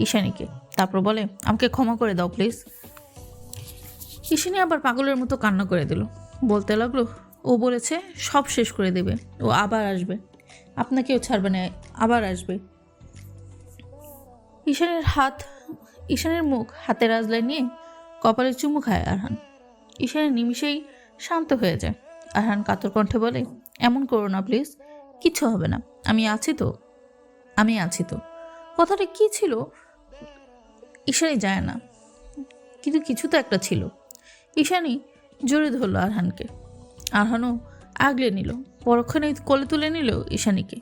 ঈশানীকে। তারপর বলে, আমাকে ক্ষমা করে দাও প্লিজ। ঈশানী আবার পাগলের মতো কান্না করে দিল। বলতে লাগলো, ও বলেছে সব শেষ করে দেবে, ও আবার আসবে, আপনাকেও ছাড়বে না, আবার আসবে। ঈশানীর মুখ হাতের আজলায় নিয়ে কপালে চুমু খায় আরহান। ঈশানী নিমিষেই শান্ত হয়ে যায়। আরহান কাতর কণ্ঠে বলে, এমন করো না প্লিজ, কিচ্ছু হবে না, আমি আছি তো। কথাটা কি ছিল ঈশানী যায় না, কিন্তু কিছু তো একটা ছিল। ঈশানী জোরে ধরল আরহানকে। আরহানও আগলে নিল, পরক্ষণে কোলে তুলে নিল ঈশানীকে।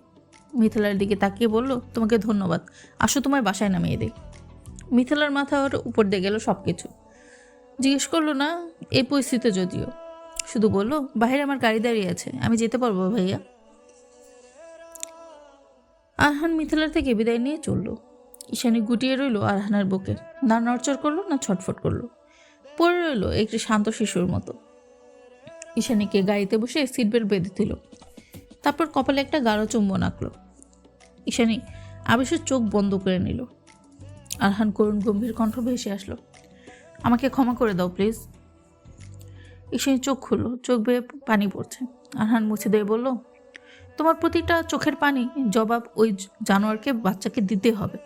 মিথিলার দিকে তাকিয়ে বলল, তোমাকে ধন্যবাদ, আসো তোমায় বাসায় নামিয়ে দেই। মিথিলার মাথা ওর উপর দিয়ে গেল সব কিছু। জিজ্ঞেস করলো না এই পরিস্থিতিতে, যদিও শুধু বলল, বাইরে আমার গাড়ি দাঁড়িয়ে আছে, আমি যেতে পারবো ভাইয়া। আরহান মিথিলার থেকে বিদায় নিয়ে চলল। ঈশানী গুটিয়ে রইল আরহানের বুকে, না নড়চড় করলো না ছটফট করলো, পড়ে রইল একটি শান্ত শিশুর মতো। ঈশানীকে গাড়িতে বসে সিট বেল্ট বেঁধে দিল। তারপর কপালে একটা গাঢ় চুম্বন আঁকল। ঈশানী আবেশের চোখ বন্ধ করে নিল। আরহান করুণ গম্ভীর কণ্ঠ ভেসে আসলো, আমাকে ক্ষমা করে দাও প্লিজ। ঈশানী চোখ খুলল, চোখ বেয়ে পানি পড়ছে। আরহান মুছে দিয়ে বলল, তোমার প্রতিটা চোখের পানি জবাব ওই জানোয়ারকে বাচ্চাকে দিতে হবে।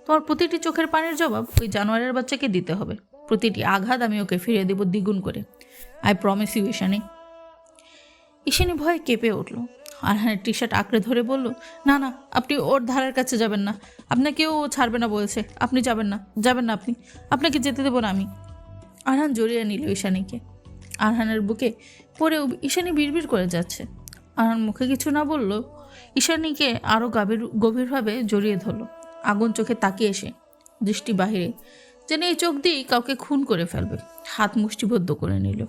তোমার প্রতিটি চোখের পানির জবাব ওই জানোয়ারের বাচ্চাকে দিতে হবে। প্রতিটি আঘাত আমি ওকে ফিরিয়ে দেব দ্বিগুণ করে। I promise you Ishani. Ishani ভয়ে কেঁপে উঠল। আরহানের টি শার্ট আঁকড়ে ধরে বলল, না না, আপনি ওর ধারের কাছে যাবেন না, আপনাকেও ও ছাড়বে না বলেছে, আপনি যাবেন না আপনি, আপনাকে যেতে দেবো না আমি। আরহান জড়িয়ে নিল ঈশানীকে। আরহানের বুকে পড়ে ঈশানী বিড়বিড় করে যাচ্ছে। আরহান মুখে কিছু না বলল, ঈশানীকে আরও গভীরভাবে জড়িয়ে ধরল। আগুন চোখে তাকিয়ে এসে দৃষ্টি বাহিরে, যেন এই চোখ দিয়েই কাউকে খুন করে ফেলবে। হাত মুষ্টিবদ্ধ করে নিল।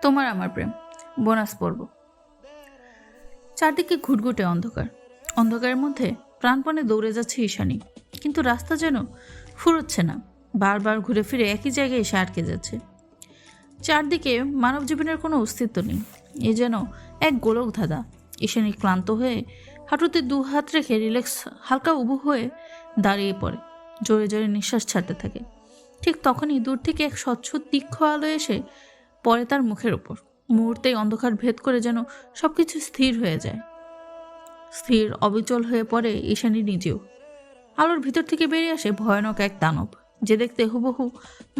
তোমার আমার প্রেম, বোনাস পর্ব। চারদিকে ঘুটঘুটে অন্ধকার। অন্ধকারের মধ্যে প্রাণপণে দৌড়ে যাচ্ছে ঈশানী, কিন্তু রাস্তা যেন ফুরোচ্ছে না। বারবার ঘুরে ফিরে একই জায়গায় এসে আটকে যাচ্ছে। চারদিকে মানব জীবনের কোনো অস্তিত্ব নেই। এ যেন এক গোলক ধাঁধা। ঈশানী ক্লান্ত হয়ে হাঁটুতে দু হাত রেখে হালকা উবু হয়ে দাঁড়িয়ে পড়ে, জোরে জোরে নিঃশ্বাস ছাড়তে থাকে। ঠিক তখনই দূর থেকে এক স্বচ্ছ তীক্ষ্ণ আলো এসে পড়ে তার মুখের ওপর। মুহূর্তেই অন্ধকার ভেদ করে যেন সবকিছু স্থির হয়ে যায়। স্থির অবিচল হয়ে পড়ে ঈশানী নিজেও। আলোর ভিতর থেকে বেরিয়ে আসে ভয়ানক এক দানব, যে দেখতে হুবহু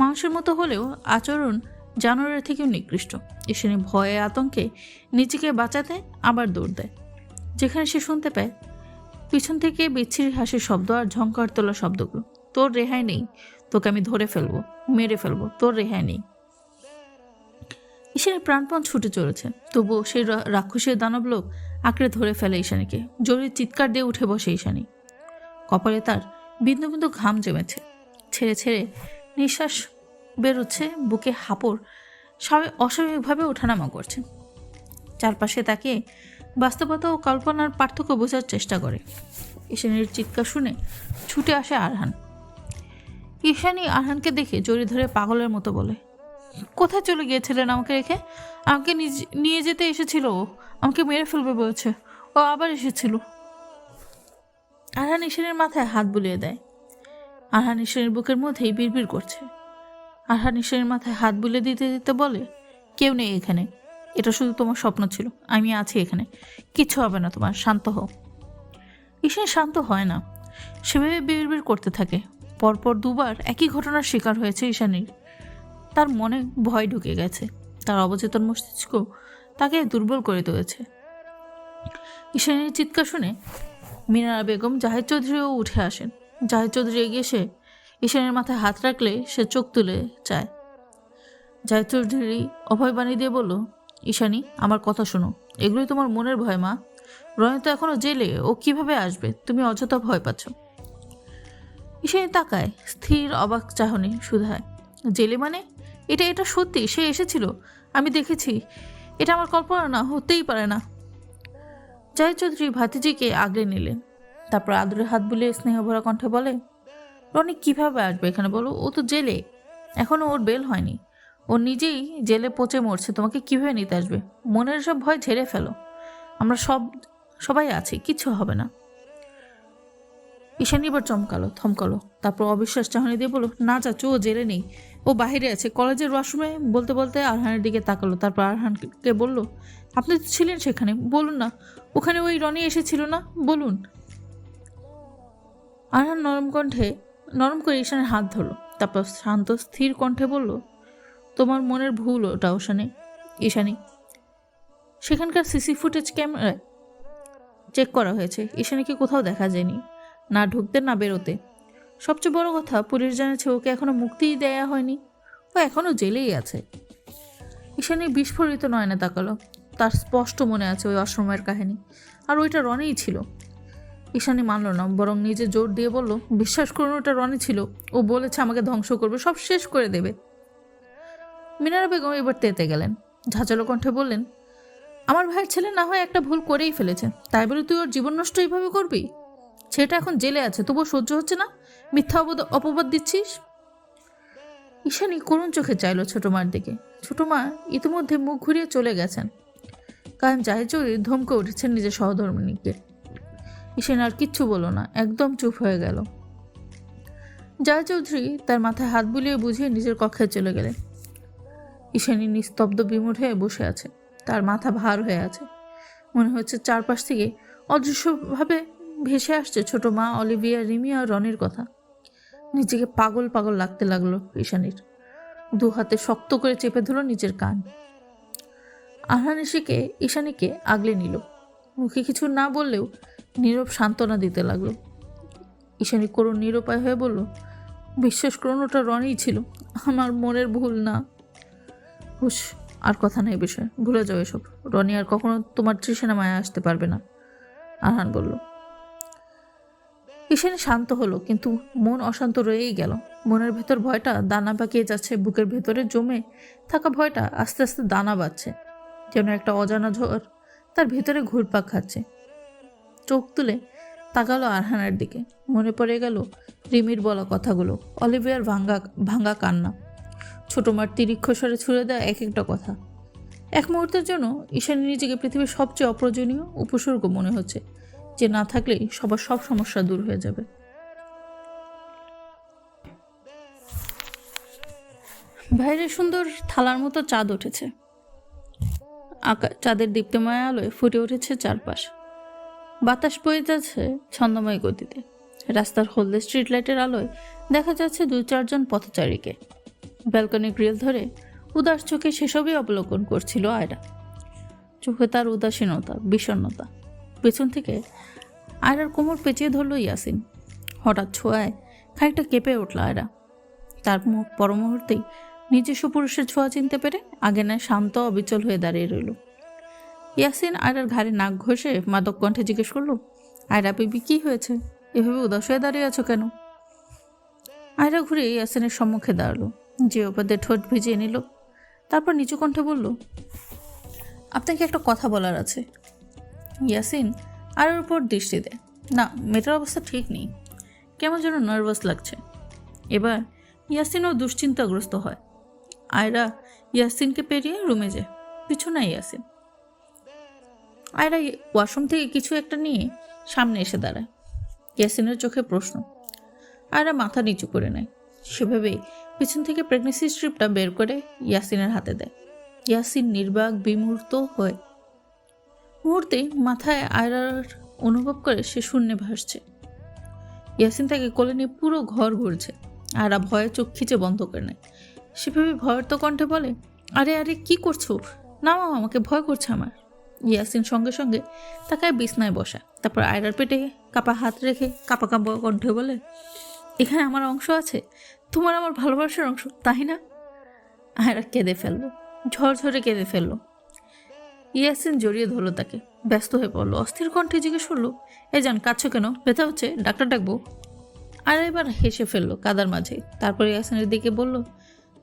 মানুষের মতো হলেও আচরণ জানোয়ারের থেকেও নিকৃষ্ট। ঈশানী ভয়ে আতঙ্কে নিজেকে বাঁচাতে আবার দৌড় দেয়। যেখানে সে শুনতে পায় পিছন থেকে বিচ্ছিরি হাসির শব্দ আর ঝংকার তোলা শব্দগুলো, তোর রেহাই নেই, তোকে আমি ধরে ফেলবো, মেরে ফেলবো, তোর রেহাই নেই। ঈশানী প্রাণপণ ছুটে চলেছে, তবুও সেই রাক্ষসের দানব লোক আঁকড়ে ধরে ফেলে ঈশানীকে। জোরে চিৎকার দিয়ে উঠে বসে ঈশানী। কপালে তার বিন্দু বিন্দু ঘাম জমেছে। ছেড়ে ছেড়ে নিঃশ্বাস বেরোচ্ছে, বুকে হাঁপড় অস্বাভাবিকভাবে ওঠানামা করছে। চারপাশে তাকিয়ে বাস্তবতা ও কল্পনার পার্থক্য বোঝার চেষ্টা করে। ঈশানীর চিৎকার শুনে ছুটে আসে আরহান। ঈশানী আরহানকে দেখে জড়িয়ে ধরে পাগলের মতো বলে, কোথায় চলে গিয়েছিলেন আমাকে রেখে? আমাকে নিয়ে যেতে এসেছিল ও, আমাকে মেরে ফেলবে বলেছে, ও আবার এসেছিল। আরহান ঈশানীর মাথায় হাত বুলিয়ে দেয়। আরহান ঈশানীর বুকের মধ্যেই বিড়বিড় করছে। আরহান ঈশানীর মাথায় হাত বুলিয়ে দিতে দিতে বলে, কেউ নেই এখানে, এটা শুধু তোমার স্বপ্ন ছিল, আমি আছি এখানে, কিচ্ছু হবে না তোমার, শান্ত হও। ঈশানী শান্ত হয় না, সেভাবে বিড়বিড় করতে থাকে। পরপর দুবার একই ঘটনার শিকার হয়েছে ঈশানীর। তার মনে ভয় ঢুকে গেছে। তার অবচেতন মস্তিষ্ক তাকে দুর্বল করে তুলেছে। ঈশানীর চিৎকার শুনে মিনারা বেগম জাহিদ চৌধুরীও উঠে আসেন। জাহিদ চৌধুরী এগিয়ে এসে ঈশানীর মাথায় হাত রাখলে সে চোখ তুলে চায়। জাহিদ চৌধুরী অভয়বাণী দিয়ে বলল, ঈশানী, আমার কথা শোনো, এগুলোই তোমার মনের ভয় মা। রনি তো এখনো জেলে, ও কিভাবে আসবে? তুমি অযথা ভয় পাচ্ছ। ঈশানী তাকায়, স্থির অবাক চাহনি শুধায়, জেলে মানে? এটা সত্যি, সে এসেছিল, আমি দেখেছি, এটা আমার কল্পনা না, হতেই পারে না। জাহিদ চৌধুরী ভাতিজিকে আগলে নিলেন, তারপর আদরের হাত বুলিয়ে স্নেহভরা কণ্ঠে বলে, রনি কিভাবে আসবে এখানে বলো? ও তো জেলে, এখনো ওর বেল হয়নি, ও নিজেই জেলে পচে মরছে, তোমাকে কিভাবে নিতে আসবে? মনের সব ভয় ঝেড়ে ফেলো, আমরা সবাই আছি, কিচ্ছু হবে না। ঈশানী এবার থমকালো, তারপর অবিশ্বাস চাহনি দিয়ে বলল, না চাচু, ও জেলে নেই, ও বাইরে আছে, কলেজের ওয়াশরুমে। বলতে বলতে আরহানের দিকে তাকালো, তারপর আরহানকে বলল, আপনি তো ছিলেন সেখানে, বলুন না, ওখানে ওই রনি এসেছিল না, বলুন। আরহান নরম করে ঈশানের হাত ধরলো, তারপর শান্ত স্থির কণ্ঠে বলল, তোমার মনের ভুল ওটা ঈশানী। সেখানকার সিসি ফুটেজ ক্যামেরায় চেক করা হয়েছে, ঈশানীকে কোথাও দেখা যায়নি, না ঢুকতে না বেরোতে। সবচেয়ে বড় কথা, পুলিশ জানাচ্ছে ওকে এখনো মুক্তিই দেয়া হয়নি, ও এখনো জেলেই আছে। ঈশানী বিস্ফোরিত নয়নে তাকালো, তার স্পষ্ট মনে আছে ওই অসময়ের কাহিনী, আর ওইটা রনিই ছিল। ঈশানী মানল না, বরং নিজে জোর দিয়ে বলল, বিশ্বাস করুন, ওটা রনি ছিল, ও বলেছে আমাকে ধ্বংস করবে, সব শেষ করে দেবে। মিনারা বেগম এবার তেতে গেলেন, ঝাঁঝালো কণ্ঠে বললেন, আমার ভাইয়ের ছেলে না হয় একটা ভুল করেই ফেলেছে, তাই বলে তুই ওর জীবন নষ্ট এইভাবে করবি? ছেলেটা এখন জেলে আছে, তবুও সহ্য হচ্ছে না, মিথ্যা অপবাদ দিচ্ছিস। ঈশানী করুণ চোখে চাইল ছোট মার দিকে। ছোট মা ইতিমধ্যে মুখ ঘুরিয়ে চলে গেছেন। কায়েম জাহিদ চৌধুরী ধমকে উঠেছেন নিজের সহধর্মিনীকে। ঈশানী আর কিচ্ছু বলল না, একদম চুপ হয়ে গেল। জাহিদ চৌধুরী তার মাথায় হাত বুলিয়ে বুঝিয়ে নিজের কক্ষে চলে গেলেন। ঈশানী নিস্তব্ধ বিমূঢ় হয়ে বসে আছে, তার মাথা ভার হয়ে আছে, মনে হচ্ছে চারপাশ থেকে অদৃশ্যভাবে ভেসে আসছে ছোট মা, অলিভিয়া, রিমি আর রনির কথা। নিজেকে পাগল লাগতে লাগলো ঈশানীর। দু হাতে শক্ত করে চেপে ধরল নিজের কান। আরহান এসে ঈশানীকে আগলে নিল, মুখে কিছু না বললেও নীরব সান্ত্বনা দিতে লাগলো। ঈশানী করুণ নিরুপায় হয়ে বলল, বিশ্বাস করুন, ওটা রনিই ছিল, আমার মনের ভুল না। হুশ, আর কথা নেই বিষয়, ভুলে যাও এসব। রনি আর কখনো তোমার তৃষ্ণা মায়া আসতে পারবে না, আরহান বলল। ঈশানী শান্ত হলো, কিন্তু মন অশান্ত রয়েই গেল। মনের ভেতর ভয়টা দানা পাকিয়ে যাচ্ছে, বুকের ভেতরে জমে থাকা ভয়টা আস্তে আস্তে দানা বাঁধছে, যেন একটা অজানা ঝড় তার ভেতরে ঘুরপাক খাচ্ছে। চোখ তুলে তাকালো আরহানের দিকে, মনে পড়ে গেল রিমির বলা কথাগুলো, অলিভিয়ার ভাঙ্গা কান্না, ছোট মার তিরিক্ষস্বরে ছুড়ে দেওয়া এক একটা কথা। এক মুহূর্তের জন্য ঈশানী নিজেকে পৃথিবীর সবচেয়ে অপ্রয়োজনীয় উপসর্গ মনে হচ্ছে, যে না থাকলেই সবার সব সমস্যা দূর হয়ে যাবে। বাইরে সুন্দর থালার মতো চাঁদ উঠেছে, চাঁদের দীপ্তময় আলোয় ফুটে উঠেছে চারপাশ। বাতাস বয়ে যাচ্ছে ছন্দময় গতিতে। রাস্তার হলদে স্ট্রিট লাইটের আলোয় দেখা যাচ্ছে 2-4 জন পথচারীকে। ব্যালকনি গ্রিল ধরে উদাস চোখে সেসবই অবলোকন করছিল আয়রা। চোখে তার উদাসীনতা, বিষণ্ণতা। পেছন থেকে আয়রার কোমর পেঁচিয়ে ধরল ইয়াসিন। হঠাৎ ছোঁয়ায় খানিকটা কেঁপে উঠল আয়রা। তার মুখ পর মুহূর্তেই নিজস্ব পুরুষের ছোঁয়া চিনতে পেরে আগে নয় শান্ত অবিচল হয়ে দাঁড়িয়ে রইল। ইয়াসিন আয়রার ঘাড়ে নাক ঘষে মাদক কণ্ঠে জিজ্ঞেস করল, আয়রা বেবি, কি হয়েছে? এভাবে উদাস হয়ে দাঁড়িয়ে আছো কেন? আয়রা ঘুরে ইয়াসিনের সম্মুখে দাঁড়ালো, যে ওপাদের ঠোঁট ভিজিয়ে নিল, তারপর নিচু কণ্ঠে বলল, আপনাকে একটা কথা বলার আছে। ইয়াসিন আয়রার উপর দৃষ্টি দেয়। না, মেয়েটার অবস্থা ঠিক নেই, কেমন যেন নার্ভাস লাগছে। এবার ইয়াসিনও দুশ্চিন্তাগ্রস্ত হয়। আয়রা ইয়াসিনকে পেরিয়ে রুমে যায়, পিছু নাই ইয়াসিন। আয়রা ওয়াশরুম থেকে কিছু একটা নিয়ে সামনে এসে দাঁড়ায়। ইয়াসিনের চোখে প্রশ্ন। আয়রা মাথা নিচু করে নেয়, সেভাবেই পিছন থেকে প্রেগনেন্সি স্ট্রিপটা বের করে ইয়াসিনের হাতে দেয়। ইয়াসিন নির্বাক বিমূর্ত হয়ে মুহূর্তেই মাথায় আয়রার অনুভব করে সে শূন্যে ভাসছে। ইয়াসিন তাকে কোলে নিয়ে পুরো ঘর ঘুরছে। আয়রা ভয়ে চোখ খিচে বন্ধ করে নেয়। সেভাবে ভয়ের তো কণ্ঠে বলে, আরে আরে কি করছো? নামাও আমাকে, ভয় করছে আমার। ইয়াসিন সঙ্গে সঙ্গে তাকে বিছনায় বসা, তারপর আয়রার পেটে কাপা হাত রেখে কাপা কাপা কণ্ঠে বলে, এখানে আমার অংশ আছে, তোমার আমার ভালোবাসার অংশ, তাই না? আয়রা কেঁদে ফেললো, ঝরঝরে কেঁদে ফেললো। ইয়াসিন জড়িয়ে ধরলো তাকে, ব্যস্ত হয়ে পড়লো, অস্থির কণ্ঠে জিজ্ঞেস করলো, এই যান, কাঁদছো কেন? ব্যথা হচ্ছে? ডাক্তার ডাকবো? আর এবার হেসে ফেললো কাদার মাঝে। তারপরে ইয়াসিনের দিকে বলল,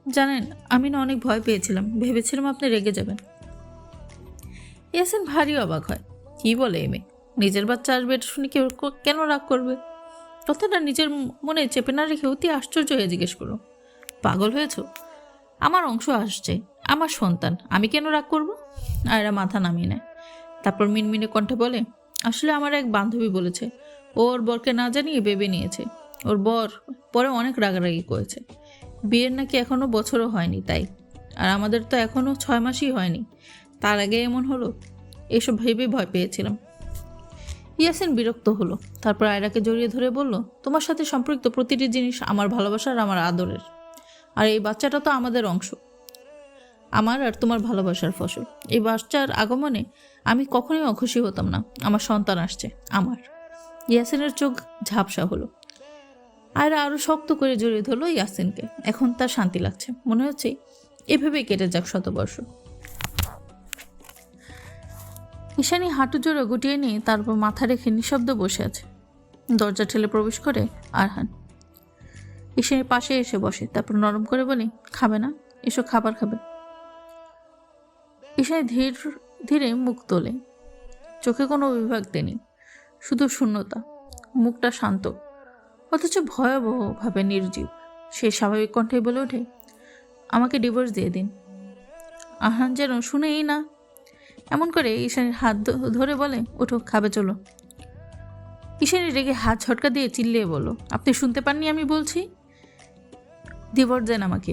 জানেন, আমি না অনেক ভয় পেয়েছিলাম, ভেবেছিলাম আপনি রেগে যাবেন। ইয়াসিন ভারী অবাক হয়, কি বলে এ মেয়ে, নিজের বাচ্চা আসবে এটা শুনে কেউ কেন রাগ করবে? কথাটা নিজের মনে চেপে না রেখে অতি আশ্চর্য হয়ে জিজ্ঞেস করলো, পাগল হয়েছ? আমার অংশ আসছে, আমার সন্তান, আমি কেন রাগ করব? আয়রা মাথা নামিয়ে নেয়, তারপর মিনমিনে কণ্ঠে বলে, আসলে আমার এক বান্ধবী বলেছে ওর বরকে না জানিয়ে বেবি নিয়েছে। ওর বর পরে অনেক রাগারাগি করেছে, বিয়ের নাকি এখনও বছরও হয়নি তাই, আর আমাদের তো এখনও 6 মাসই হয়নি, তার আগে এমন হলো। এসব ভেবেই ভয় পেয়েছিলাম। ইয়াসিন বিরক্ত হলো, তারপর আয়রাকে জড়িয়ে ধরে বলল, তোমার সাথে সম্পৃক্ত প্রতিটি জিনিস আমার ভালোবাসার, আমার আদরের, আর এই বাচ্চাটা তো আমাদের অংশ, আমার আর তোমার ভালোবাসার ফসল। এই বাচ্চার আগমনে আমি কখনোই অখুশি হতাম না, আমার সন্তান আসছে আমার। ইয়াসিনের চোখ ঝাপসা হলো। আয়রা আরও শক্ত করে জড়িয়ে ধরলো ইয়াসিনকে। এখন তার শান্তি লাগছে, মনে হচ্ছে এভাবেই কেটে যাক শতবর্ষ। ঈশানী হাঁটু জোড়া গুটিয়ে নিয়ে তারপর মাথা রেখে নিঃশব্দ বসে আছে। দরজা ঠেলে প্রবেশ করে আরহান। ঈশানীর পাশে এসে বসে, তারপর নরম করে বলে, খাবে না? এসো, খাবার খাবে। ঈশানী ধীরে ধীরে মুখ তোলে, চোখে কোনো অভিভাব নেই, শুধু শূন্যতা। মুখটা শান্ত, অথচ ভয়াবহভাবে নির্জীব। সে স্বাভাবিক কণ্ঠে বলে ওঠে, আমাকে ডিভোর্স দিয়ে দিন। আরহান যেন শুনেই না, এমন করে ঈশানীর হাত ধরে বলে, ওঠো, খাবে, চলো। ঈশানী রেগে হাত ঝটকা দিয়ে চিল্লিয়ে বলল, আপনি শুনতে পাননি আমি বলছি? ডিভোর্স দেন আমাকে।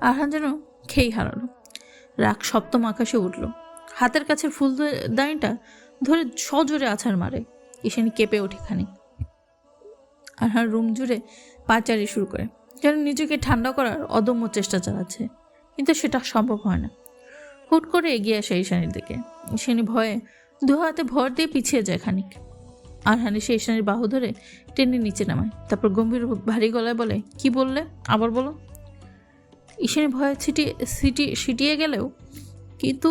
আরহান যেন খেই হারালো, রাগ সপ্তম আকাশে উঠল, হাতের কাছে ফুলদানিটা ধরে সজোরে আছাড় মারে। ঈশানী কেঁপে ওঠে খানিক। আরহান রুম জুড়ে পাচারি শুরু করে, যেন নিজেকে ঠান্ডা করার অদম্য চেষ্টা চালাচ্ছে, কিন্তু সেটা সম্ভব হয় না। হুট করে এগিয়ে আসে ঈশানীর দিকে। ঈশানী ভয়ে দু হাতে ভর দিয়ে পিছিয়ে যায় খানিক। আরহান এসে ঈশানীর বাহু ধরে টেনে নিচে নামায়, তারপর গম্ভীর ভারী গলায় বলে, কি বললে, আবার বলো। ঈশানী ভয়ে ছিটিয়ে গেলেও কিন্তু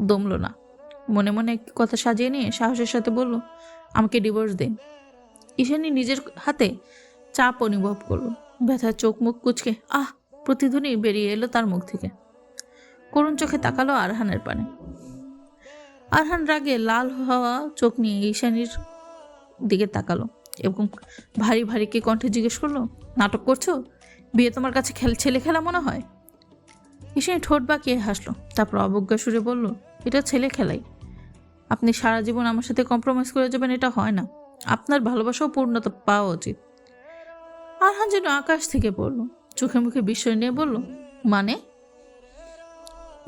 দমল না। মনে মনে একটি কথা সাজিয়ে নিয়ে সাহসের সাথে বলল, আমাকে ডিভোর্স দিন। ঈশানী নিজের হাতে চাপ অনুভব করলো, ব্যথার চোখ মুখ কুচকে প্রতিধ্বনি বেরিয়ে এলো তার মুখ থেকে। করুণ চোখে তাকালো আরহানের পানে। আরহান রাগে লাল হওয়া চোখ নিয়ে ঈশানীর দিকে তাকালো এবং ভারী ভারী কে কণ্ঠে জিজ্ঞেস করলো, নাটক করছো? বিয়ে তোমার কাছে ছেলে খেলা মনে হয়? ঈশানী ঠোঁট বাঁকিয়ে হাসলো, তারপর অবজ্ঞা সুরে বলল, এটা ছেলে খেলাই। আপনি সারা জীবন আমার সাথে কম্প্রোমাইজ করে যাবেন এটা হয় না, আপনার ভালোবাসাও পূর্ণতা পাওয়া উচিত। আরহান যেন আকাশ থেকে পড়লো, চোখে মুখে বিস্ময় নিয়ে বলল, মানে?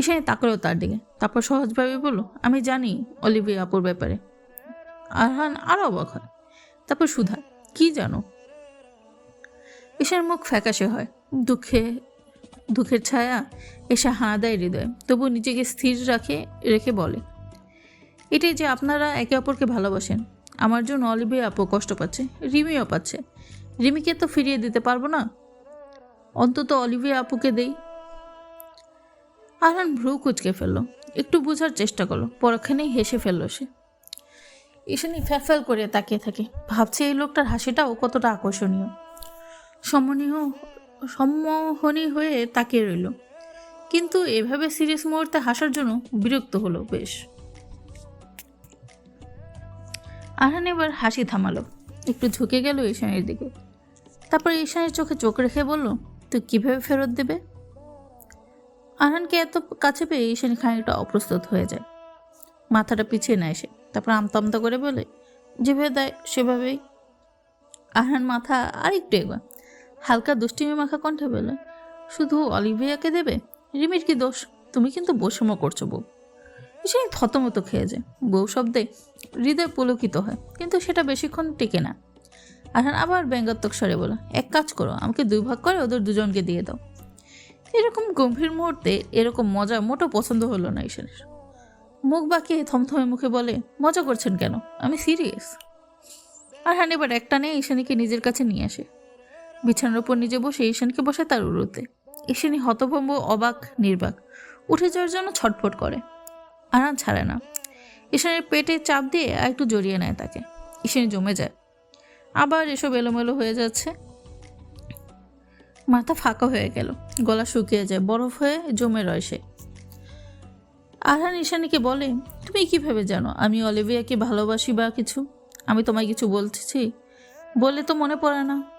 ঈশানী তাকালো তার দিকে, তারপর সহজভাবে বলল, আমি জানি অলিভিয়া আপুর ব্যাপারে। আরহান আরো অবাক হয়, তারপর সুধা, কি জানো? ঈশানীর মুখ ফ্যাকাশে হয়, দুঃখের ছায়া এসে হানা দেয় হৃদয়ে, তবু নিজেকে স্থির রেখে বলে, এটাই যে আপনারা একে অপরকে ভালোবাসেন। আমার জন্য অলিভিয়া আপু কষ্ট পাচ্ছে, রিমিও পাচ্ছে। রিমিকে তো ফিরিয়ে দিতে পারবো না, অন্তত অলিভিয়া আপুকে দেই। আরহান ভ্রু কুচকে ফেললো, একটু বোঝার চেষ্টা করলো, পরক্ষণেই হেসে ফেললো সে। ঈশানী ফ্যাফ্যাল করে তাকিয়ে থাকে, ভাবছে এই লোকটার হাসিটাও কতটা আকর্ষণীয়। সম্মোহনী হয়ে তাকিয়ে রইল, কিন্তু এভাবে সিরিয়াস মুহূর্তে হাসার জন্য বিরক্ত হলো বেশ। আরহান এবার হাসি থামালো, একটু ঝুঁকে গেল ঈশানীর দিকে, তারপর ঈশানীর চোখে চোখ রেখে বলল, তুই কিভাবে ফেরত দেবে? আরহানকে এত কাছে পেয়ে ঈশানী খানিকটা অপ্রস্তুত হয়ে যায়, মাথাটা পিছিয়ে নেয় সে, তারপর আমতা করে বলে, যেভাবে দেয় সেভাবেই। আরহান মাথা আর একটু এগোয়, হালকা দুষ্টিমি মাখা কণ্ঠে বলে, শুধু অলিভিয়াকে দেবে? রিমির কি দোষ? তুমি কিন্তু বৈষম্য করছো বউ। ঈশানী থতমত খেয়ে যায়, বউ শব্দে হৃদয় পুলকিত হয়, কিন্তু সেটা বেশিক্ষণ টিকে না। আরহান আবার ব্যঙ্গাত্মক স্বরে বলে, এক কাজ করো, আমাকে 2 ভাগ করে ওদের দুজনকে দিয়ে দাও। এরকম গম্ভীর মুহূর্তে এরকম মজা মোটেও পছন্দ হলো না ঈশানীর। মুখ বাঁকিয়ে থমথমে মুখে বলে, মজা করছেন কেন? আমি সিরিয়াস। আরহান এবার একটানে ঈশানীকে নিজের কাছে নিয়ে আসে। বিছানার উপর নিজে বসে ঈশানকে বসে তার উড়োতে। ঈশানী হতভম্ব, অবাক, নির্বাক, উঠে যাওয়ার জন্য ছটফট করে। আরহান ছাড়ে না। ঈশানীর পেটে চাপ দিয়ে আর একটু জড়িয়ে নেয় তাকে। ঈশানী জমে যায়। আবার এসব এলোমেলো হয়ে যাচ্ছে। মাথা ফাঁকা হয়ে গেল, গলা শুকিয়ে যায়, বরফ হয়ে জমে রয় সে। আরহান ঈশানীকে বলে, তুমি কিভাবে জানো আমি অলিভিয়াকে ভালোবাসি বা কিছু? আমি তোমায় কিছু বলছি? বললে তো মনে পড়ে না।